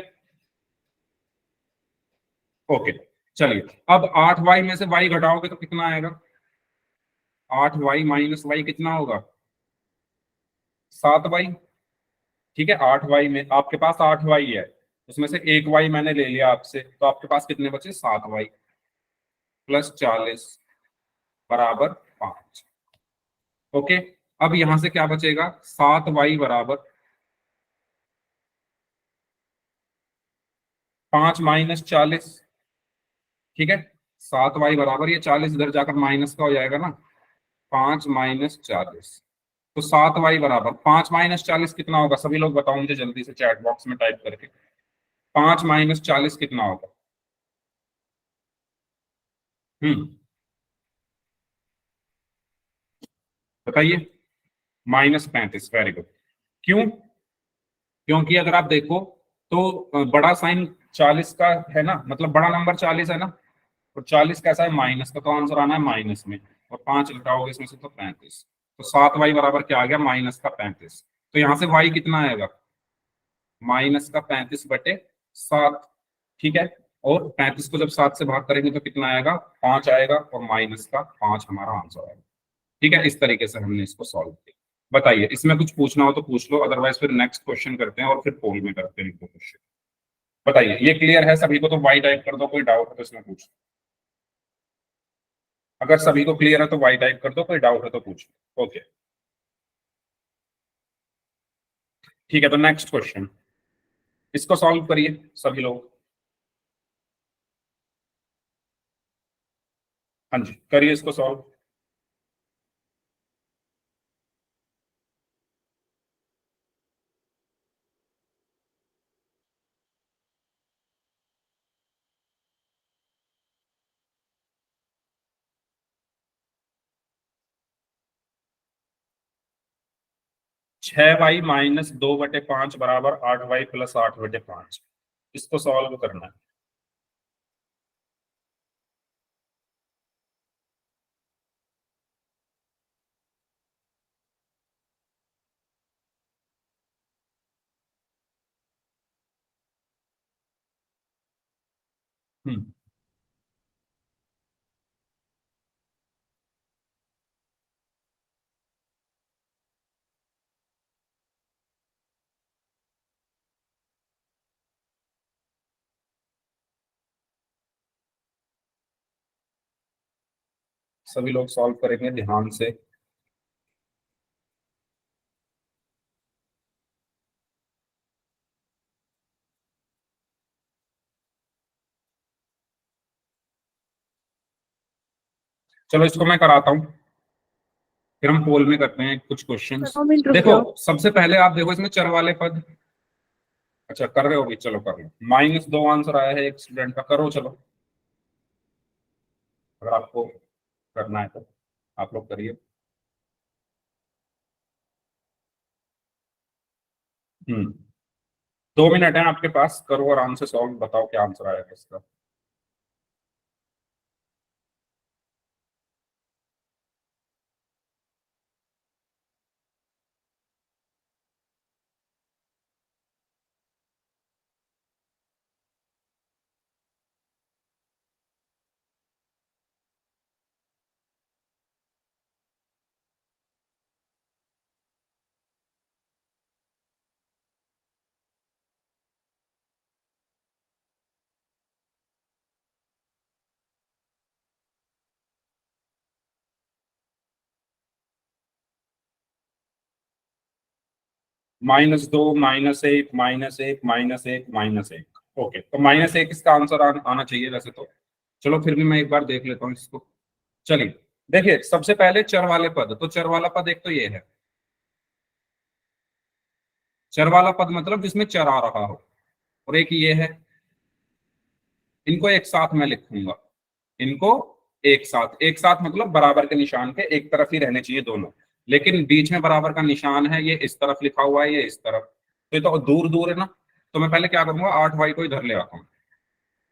ओके। चलिए, अब 8y में से y घटाओगे तो कितना आएगा? 8y माइनस वाई कितना होगा? 7y। ठीक है, 8y में आपके पास 8y है, उसमें से एक y मैंने ले लिया आपसे, तो आपके पास कितने बचे? 7y प्लस 40 बराबर 5। ओके, अब यहां से क्या बचेगा? 7y बराबर 5 माइनस 40। ठीक है, 7y बराबर, ये 40 इधर जाकर माइनस का हो जाएगा ना, 5 माइनस 40। तो 7y बराबर 5 माइनस 40 कितना होगा? सभी लोग बताओ मुझे जल्दी से चैट बॉक्स में टाइप करके, 5 माइनस 40 कितना होगा? बताइए। -35, वेरी गुड। क्यों? क्योंकि अगर आप देखो तो बड़ा साइन 40 का है ना, मतलब बड़ा नंबर 40 है ना, और 40 कैसा है? माइनस का, तो आंसर आना है माइनस में, और 5 घटाओगे इसमें से तो 35। तो 7y बराबर क्या आ गया? -का 35। तो यहां से y कितना आएगा? -का 35/7। ठीक है, और 35 को जब 7 से भाग करेंगे तो कितना आएगा? 5 आएगा, और -का 5 हमारा आंसर आएगा। ठीक है, इस तरीके से हमने इसको सॉल्व किया। बताइए, इसमें कुछ पूछना हो तो पूछ लो, अदरवाइज फिर नेक्स्ट क्वेश्चन करते हैं और फिर पोल में करते हैं इनको क्वेश्चन। बताइए, ये क्लियर है सभी को? तो वाई टाइप कर दो, कोई डाउट है तो इसमें पूछ लो। अगर सभी को क्लियर है तो वाई टाइप कर दो, कोई डाउट है तो पूछ लो। ओके, ठीक है, तो नेक्स्ट क्वेश्चन, इसको सॉल्व करिए सभी लोग। हाँ जी, करिए इसको सॉल्व। 6y माइनस 2/5 बराबर 8y प्लस 8/5, इसको सॉल्व करना है। हम्म, सभी लोग सॉल्व करेंगे ध्यान से। चलो इसको मैं कराता हूँ, फिर हम पोल में करते हैं कुछ क्वेश्चंस। 2 मिनट रुक देखो जाओ। सबसे पहले आप देखो इसमें चर वाले पद, अच्छा कर रहे होगे, चलो कर लो। -2 आंसर आया है एक स्टूडेंट का, करो चलो, अगर आपको करना है तो आप लोग करिए। 2 मिनट है आपके पास, करो आराम से सॉल्व, बताओ क्या आंसर आया इसका। -2, -1, -1, -1, -1। ओके, तो -1 इसका आंसर आना चाहिए वैसे तो। चलो फिर भी मैं एक बार देख लेता हूँ इसको। चलिए देखिए, सबसे पहले चर वाले पद, तो चर वाला पद एक तो ये है, चर वाला पद मतलब जिसमें चर आ रहा हो, और एक ये है। इनको एक साथ मैं लिखूंगा, इनको एक साथ मतलब बराबर के निशान के एक तरफ ही रहने चाहिए दोनों, लेकिन बीच में बराबर का निशान है, ये इस तरफ लिखा हुआ है, ये इस तरफ, तो ये तो दूर दूर है ना। तो मैं पहले क्या करूंगा, 8y को इधर ले आता हूँ,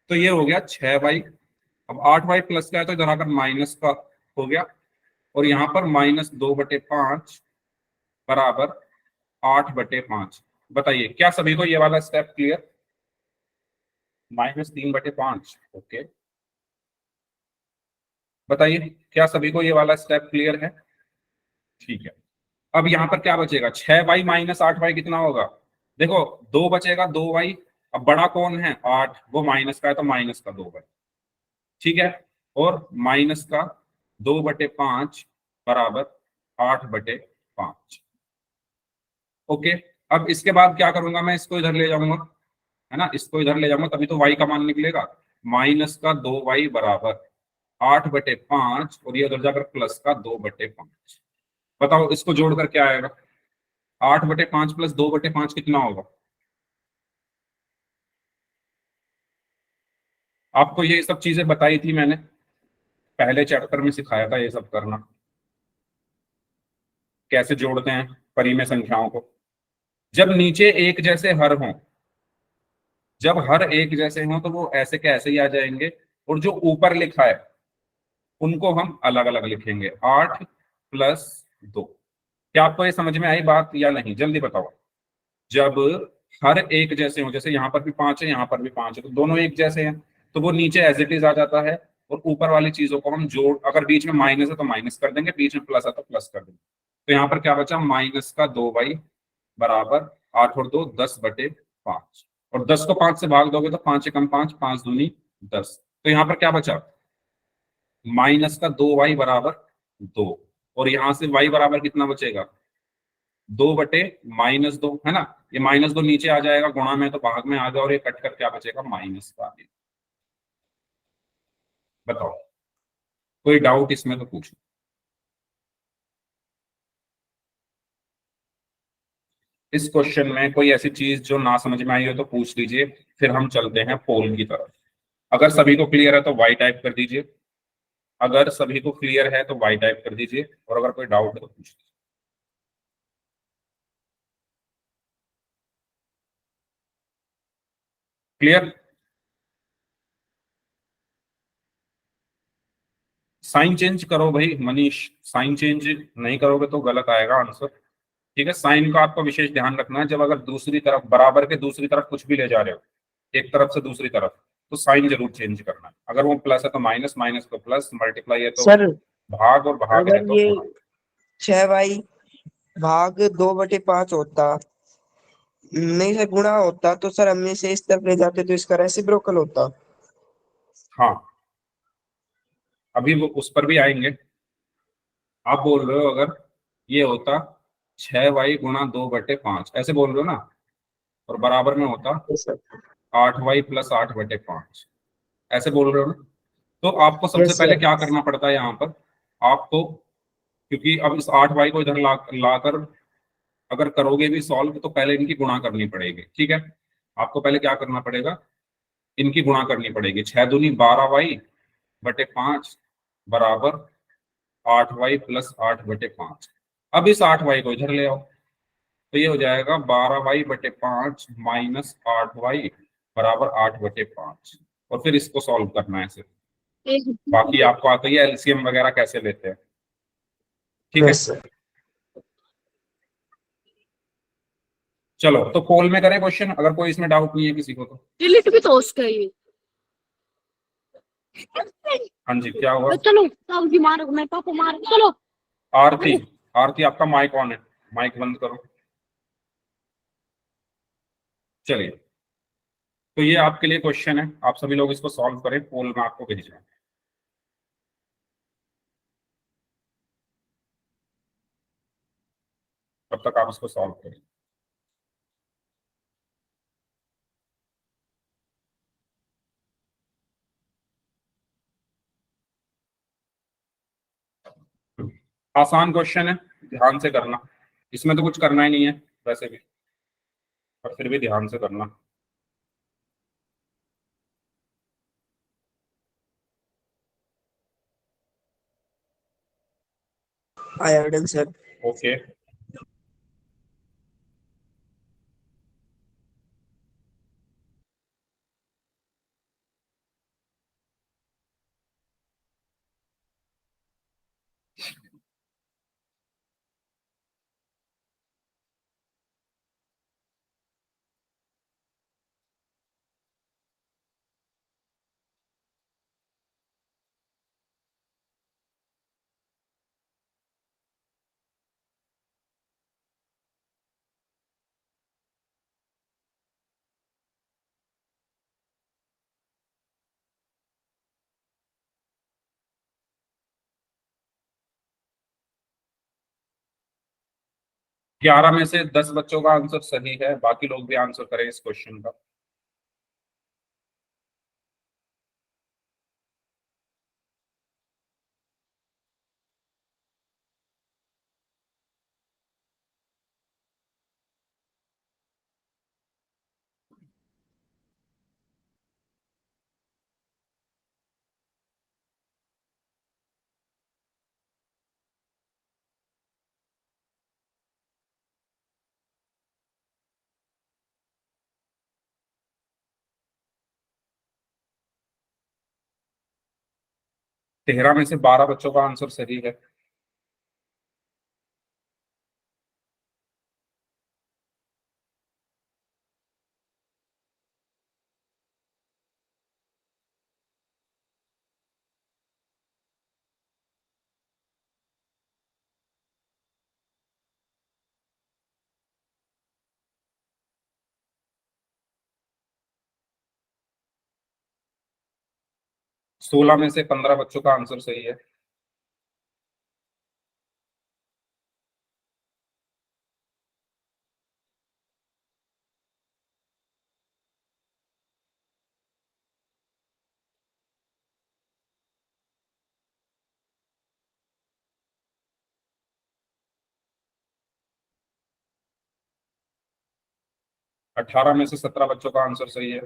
तो ये हो गया 6y। अब 8y प्लस का है तो इधर आकर माइनस का हो गया, और यहाँ पर -2/5 बराबर 8/5। बताइए क्या सभी को ये वाला स्टेप क्लियर? -3/5। ओके, बताइए क्या सभी को ये वाला स्टेप क्लियर है? ठीक है, अब यहाँ पर क्या बचेगा, 6y -8y कितना होगा? देखो 2 बचेगा, 2y। अब बड़ा कौन है, 8, वो माइनस का है तो माइनस का 2y, ठीक है। और माइनस का 2/5 बराबर 8/5। ओके, अब इसके बाद क्या करूंगा, मैं इसको इधर ले जाऊंगा, है ना, इसको इधर ले जाऊंगा तभी तो y का मान निकलेगा। माइनस का 2y बराबर 8/5, और ये उधर जाकर प्लस का 2/5। बताओ इसको जोड़कर क्या आएगा, 8/5 प्लस 2/5 कितना होगा? आपको ये सब चीजें बताई थी मैंने, पहले चैप्टर में सिखाया था ये सब करना, कैसे जोड़ते हैं परिमेय संख्याओं को। जब नीचे एक जैसे हर हों, जब हर एक जैसे हों तो वो ऐसे के ऐसे ही आ जाएंगे, और जो ऊपर लिखा है उनको हम अलग अलग लिखेंगे, 8+2। क्या आपको ये समझ में आई बात या नहीं, जल्दी बताओ। जब हर एक जैसे हो, जैसे यहाँ पर भी 5 है, यहाँ पर भी 5 है, तो दोनों एक जैसे हैं, तो वो नीचे एज इट इज आ जाता है, और ऊपर वाली चीजों को हम जोड़, अगर बीच में माइनस है तो माइनस कर देंगे, बीच में प्लस है तो प्लस कर देंगे। तो यहाँ पर क्या बचा, माइनस का 2y बराबर 8 और 2 10/5, और 10 को 5 से भाग दोगे तो 5 एकम 5, 5 दूनी 10। तो यहाँ पर क्या बचा, माइनस का 2y बराबर 2, और यहां से y बराबर कितना बचेगा, 2/-2 है ना। ये -2 नीचे आ जाएगा, गुणा में तो भाग में आ गया, और ये कट कर क्या बचेगा, माइनस का। बताओ कोई डाउट इसमें तो पूछो। इस क्वेश्चन में कोई ऐसी चीज जो ना समझ में आई हो तो पूछ लीजिए, फिर हम चलते हैं पोल की तरफ। अगर सभी को क्लियर है तो वाई टाइप कर दीजिए, अगर सभी को क्लियर है तो वाई टाइप कर दीजिए, और अगर कोई डाउट है तो पूछ लीजिए। क्लियर? साइन चेंज करो भाई मनीष, साइन चेंज नहीं करोगे तो गलत आएगा आंसर, ठीक है। साइन का आपको विशेष ध्यान रखना है, जब अगर दूसरी तरफ बराबर के दूसरी तरफ कुछ भी ले जा रहे हो, एक तरफ से दूसरी तरफ, तो साइन जरूर चेंज करना है। अगर वो प्लस है तो माइनस, माइनस तो प्लस, मल्टीप्लाई है तो सर भाग, और भाग है अगर तो ये गुणा। 6y भाग 2/5 होता, नहीं सर गुणा होता, तो सर हम इसे इस तरफ ले जाते तो इसका रेसिप्रोकल होता। हाँ, अभी वो उस पर भी आएंगे। आप बोल रहे हो अगर ये होता 6y गुणा 2/5, ऐसे बोल रहे हो ना, और बराबर में होता सर 8y प्लस 8/5, ऐसे बोल रहे हो ना। तो आपको सबसे Yes, पहले sir. क्या करना पड़ता है यहाँ पर आपको, क्योंकि अब इस 8y को इधर लाकर अगर करोगे भी सॉल्व तो पहले इनकी गुणा करनी पड़ेगी। ठीक है, आपको पहले क्या करना पड़ेगा, इनकी गुणा करनी पड़ेगी। 6 दूनी 12y बटे 5 बराबर 8y प्लस 8 बटे 5। अब इस 8y को इधर ले आओ तो ये हो जाएगा 12y बटे 5 माइनस 8y बराबर 8 बटे 5, और फिर इसको सॉल्व करना है सिर्फ। बाकी आपको आता ही है एलसीएम वगैरह कैसे लेते हैं। ठीक है, Yes, sir. चलो तो पोल में करें क्वेश्चन, अगर कोई इसमें डाउट नहीं है किसी को तो। डिलीट भी तो उसका ही हाँ जी, क्या हुआ? चलो साउजी मारो, मैं पापा मारो, चलो। आरती, आरती आपका माइक ऑन है, माइक बंद करो। चलिए, तो ये आपके लिए क्वेश्चन है, आप सभी लोग इसको सॉल्व करें, पोल में आपको भेजना है। तब तक आप इसको सॉल्व करें। आसान क्वेश्चन है, ध्यान से करना। इसमें तो कुछ करना ही नहीं है वैसे भी, पर फिर भी ध्यान से करना। I have done, sir. Okay, ग्यारह में से 10 बच्चों का आंसर सही है, बाकी लोग भी आंसर करें इस क्वेश्चन का। तेरह में से 12 बच्चों का आंसर सही है। सोलह में से 15 बच्चों का आंसर सही है। अठारह में से 17 बच्चों का आंसर सही है।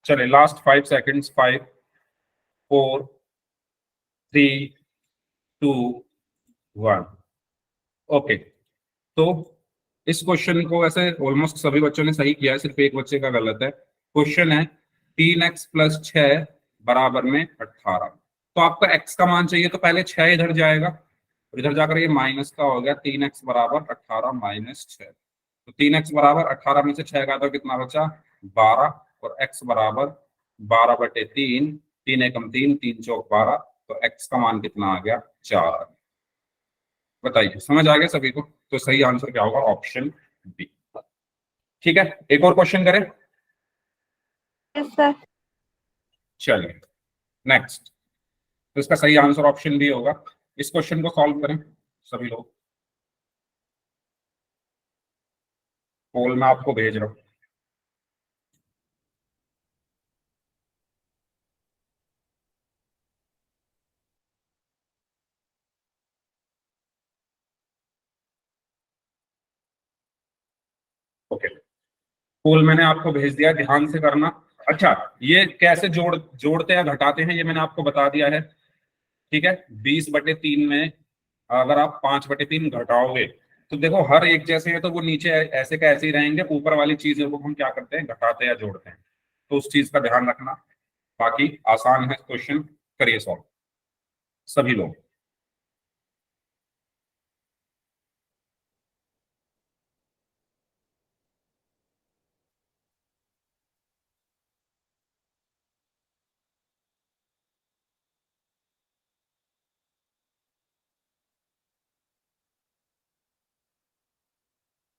चले, लास्ट 5 सेकंड्स, 5 4 3 2 1। ओके, तो इस क्वेश्चन को वैसे ऑलमोस्ट सभी बच्चों ने सही किया है, सिर्फ एक बच्चे का गलत है। क्वेश्चन है 3x प्लस 6 बराबर में 18। तो आपका x का मान चाहिए तो पहले 6 इधर जाएगा, और इधर जाकर ये माइनस का हो गया, 3x बराबर 18 माइनस 6। तो 3x बराबर 18 में से 6 का तो कितना बचा, 12, और x बराबर 12 बटे 3, 3 एकम 3, 3 चौक 12, तो x का मान कितना आ गया, 4। बताइए, समझ आ गया सभी को? तो सही आंसर क्या होगा, ऑप्शन बी। ठीक है, एक और क्वेश्चन करें। सर। चलिए नेक्स्ट। तो इसका सही आंसर ऑप्शन भी होगा। इस क्वेश्चन को सॉल्व करें सभी लोग। पोल में आपको भेज रहा हूं। ओके, पोल मैंने आपको भेज दिया, ध्यान से करना। अच्छा, ये कैसे जोड़ते हैं घटाते हैं ये मैंने आपको बता दिया है। ठीक है, 20/3 में अगर आप 5/3 घटाओगे तो देखो हर एक जैसे है, तो वो नीचे ऐसे का ऐसे ही रहेंगे, ऊपर वाली चीजें को हम क्या करते हैं, घटाते या जोड़ते हैं। तो उस चीज का ध्यान रखना। बाकी आसान है क्वेश्चन, करिए सॉल्व सभी लोग।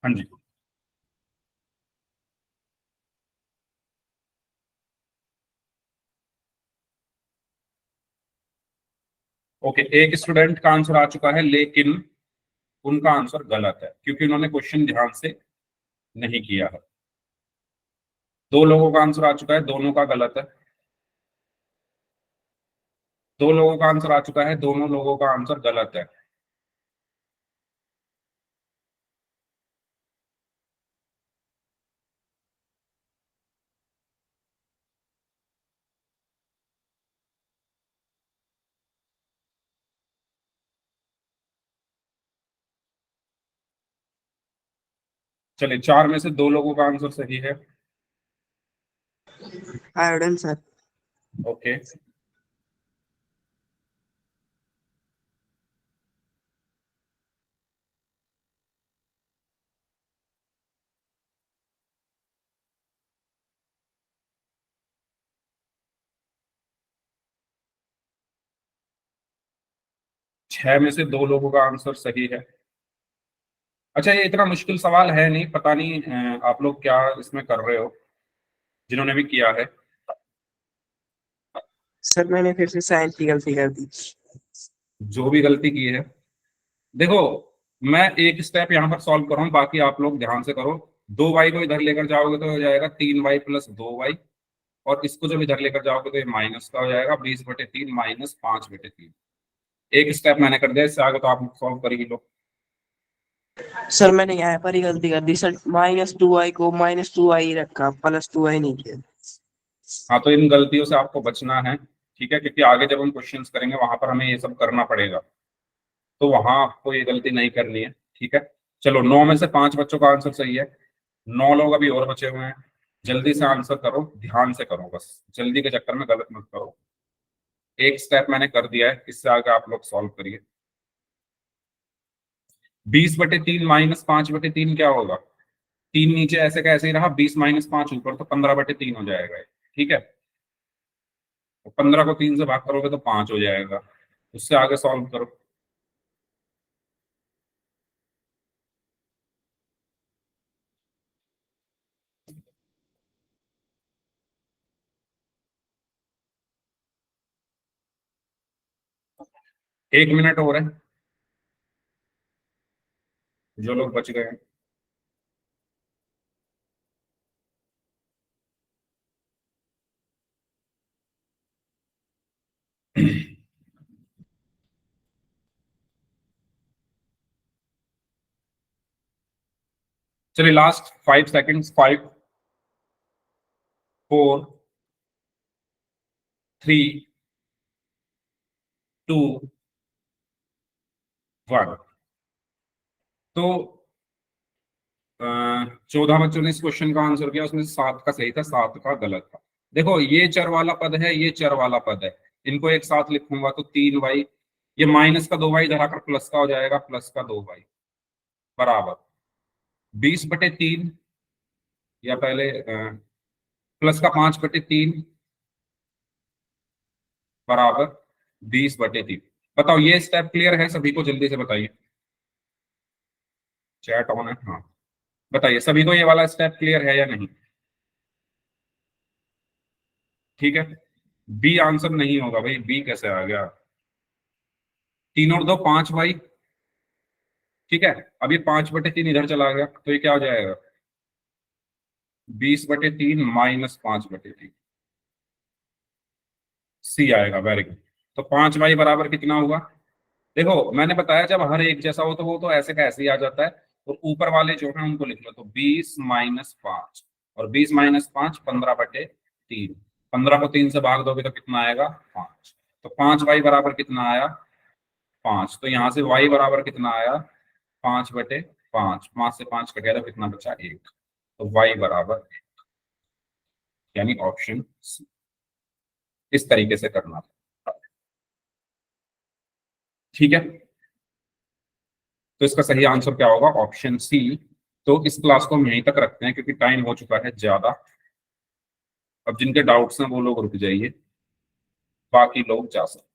हाँ जी, ओके। एक स्टूडेंट का आंसर आ चुका है, लेकिन उनका आंसर गलत है क्योंकि उन्होंने क्वेश्चन ध्यान से नहीं किया है। दो लोगों का आंसर आ चुका है, दोनों का गलत है। दो लोगों का आंसर आ चुका है, दोनों लोगों का आंसर गलत है। चलिए, 4 में से 2 लोगों का आंसर सही है। आयोडन सर। ओके, छह में से 2 लोगों का आंसर सही है। अच्छा, ये इतना मुश्किल सवाल है नहीं, पता नहीं आप लोग क्या इसमें कर रहे हो, जिन्होंने भी किया है। सर मैंने फिर से साइन की गलती कर दी। जो भी गलती की है, देखो मैं एक स्टेप यहाँ पर सॉल्व कर रहा हूँ, बाकी आप लोग ध्यान से करो। 2y को इधर लेकर जाओगे तो हो जाएगा 3y+2y, और इसको जब इधर लेकर जाओगे तो ये माइनस का हो जाएगा 20/3 -5/3। एक स्टेप मैंने कर दिया, इससे आगे तो आप सॉल्व कर ही लो। सर मैंने यहाँ पर ही गलती कर दी सर, -2y को -2y रखा, +2y नहीं किया। हाँ, तो इन गलतियों से आपको बचना है, ठीक है, क्योंकि आगे जब हम क्वेश्चंस करेंगे वहां पर हमें ये सब करना पड़ेगा, तो वहां आपको ये गलती नहीं करनी है। ठीक है, चलो 9 में से 5 बच्चों का आंसर सही है। 9 लोग अभी और बचे हुए हैं, जल्दी से आंसर करो, ध्यान से करो, बस जल्दी के चक्कर में गलत मत करो। एक स्टेप मैंने कर दिया है, इससे आगे आप लोग सॉल्व करिए। 20/3 -5/3 क्या होगा? 3 नीचे ऐसे का ऐसे ही रहा, 20 - 5 ऊपर, तो 15/3 हो जाएगा ये, ठीक है। तो 15 को 3 से भाग करोगे तो 5 हो जाएगा। उससे आगे सॉल्व करो। एक मिनट और है, जो लोग बच गए हैं। चलिए, लास्ट 5 सेकेंड्स। 5, 4, 3, 2, 1। तो 14 बच्चों ने इस क्वेश्चन का आंसर किया, उसमें से 7 का सही था, 7 का गलत था। देखो, ये चर वाला पद है, ये चर वाला पद है, इनको एक साथ लिखूंगा तो 3y, ये माइनस का 2y इधर आकर प्लस का हो जाएगा, प्लस का 2y बराबर 20/3, या पहले प्लस का 5/3 बराबर 20/3। बताओ, ये स्टेप क्लियर है सभी को? जल्दी से बताइए, चैट ऑन है? हाँ, बताइए सभी को ये वाला स्टेप क्लियर है या नहीं? ठीक है, बी आंसर नहीं होगा भाई, बी कैसे आ गया? 3 और 2 5 भाई, ठीक है। अब ये 5/3 इधर चला गया तो ये क्या हो जाएगा? 20/3 माइनस 5/3, सी आएगा। Very good. तो 5y बराबर कितना हुआ? देखो मैंने बताया जब हर एक जैसा हो तो वो तो ऐसे का ऐसे ही आ जाता है, और ऊपर वाले जो है उनको लिख लो। तो 20 माइनस 5, और 20 माइनस 5 15/3, 15 को 3 से भाग दोगे तो कितना आएगा? 5। तो 5y बराबर कितना आया? 5। तो यहाँ से y बराबर कितना आया? 5/5। 5 से 5 कट गया तो कितना बचा? 1। तो y बराबर 1, यानी ऑप्शन सी। इस तरीके से करना था, ठीक है। तो इसका सही आंसर क्या होगा? Option C. तो इस क्लास को हम यहीं तक रखते हैं क्योंकि टाइम हो चुका है ज्यादा। अब जिनके डाउट्स हैं वो लोग रुक जाइए, बाकी लोग जा सकते हैं।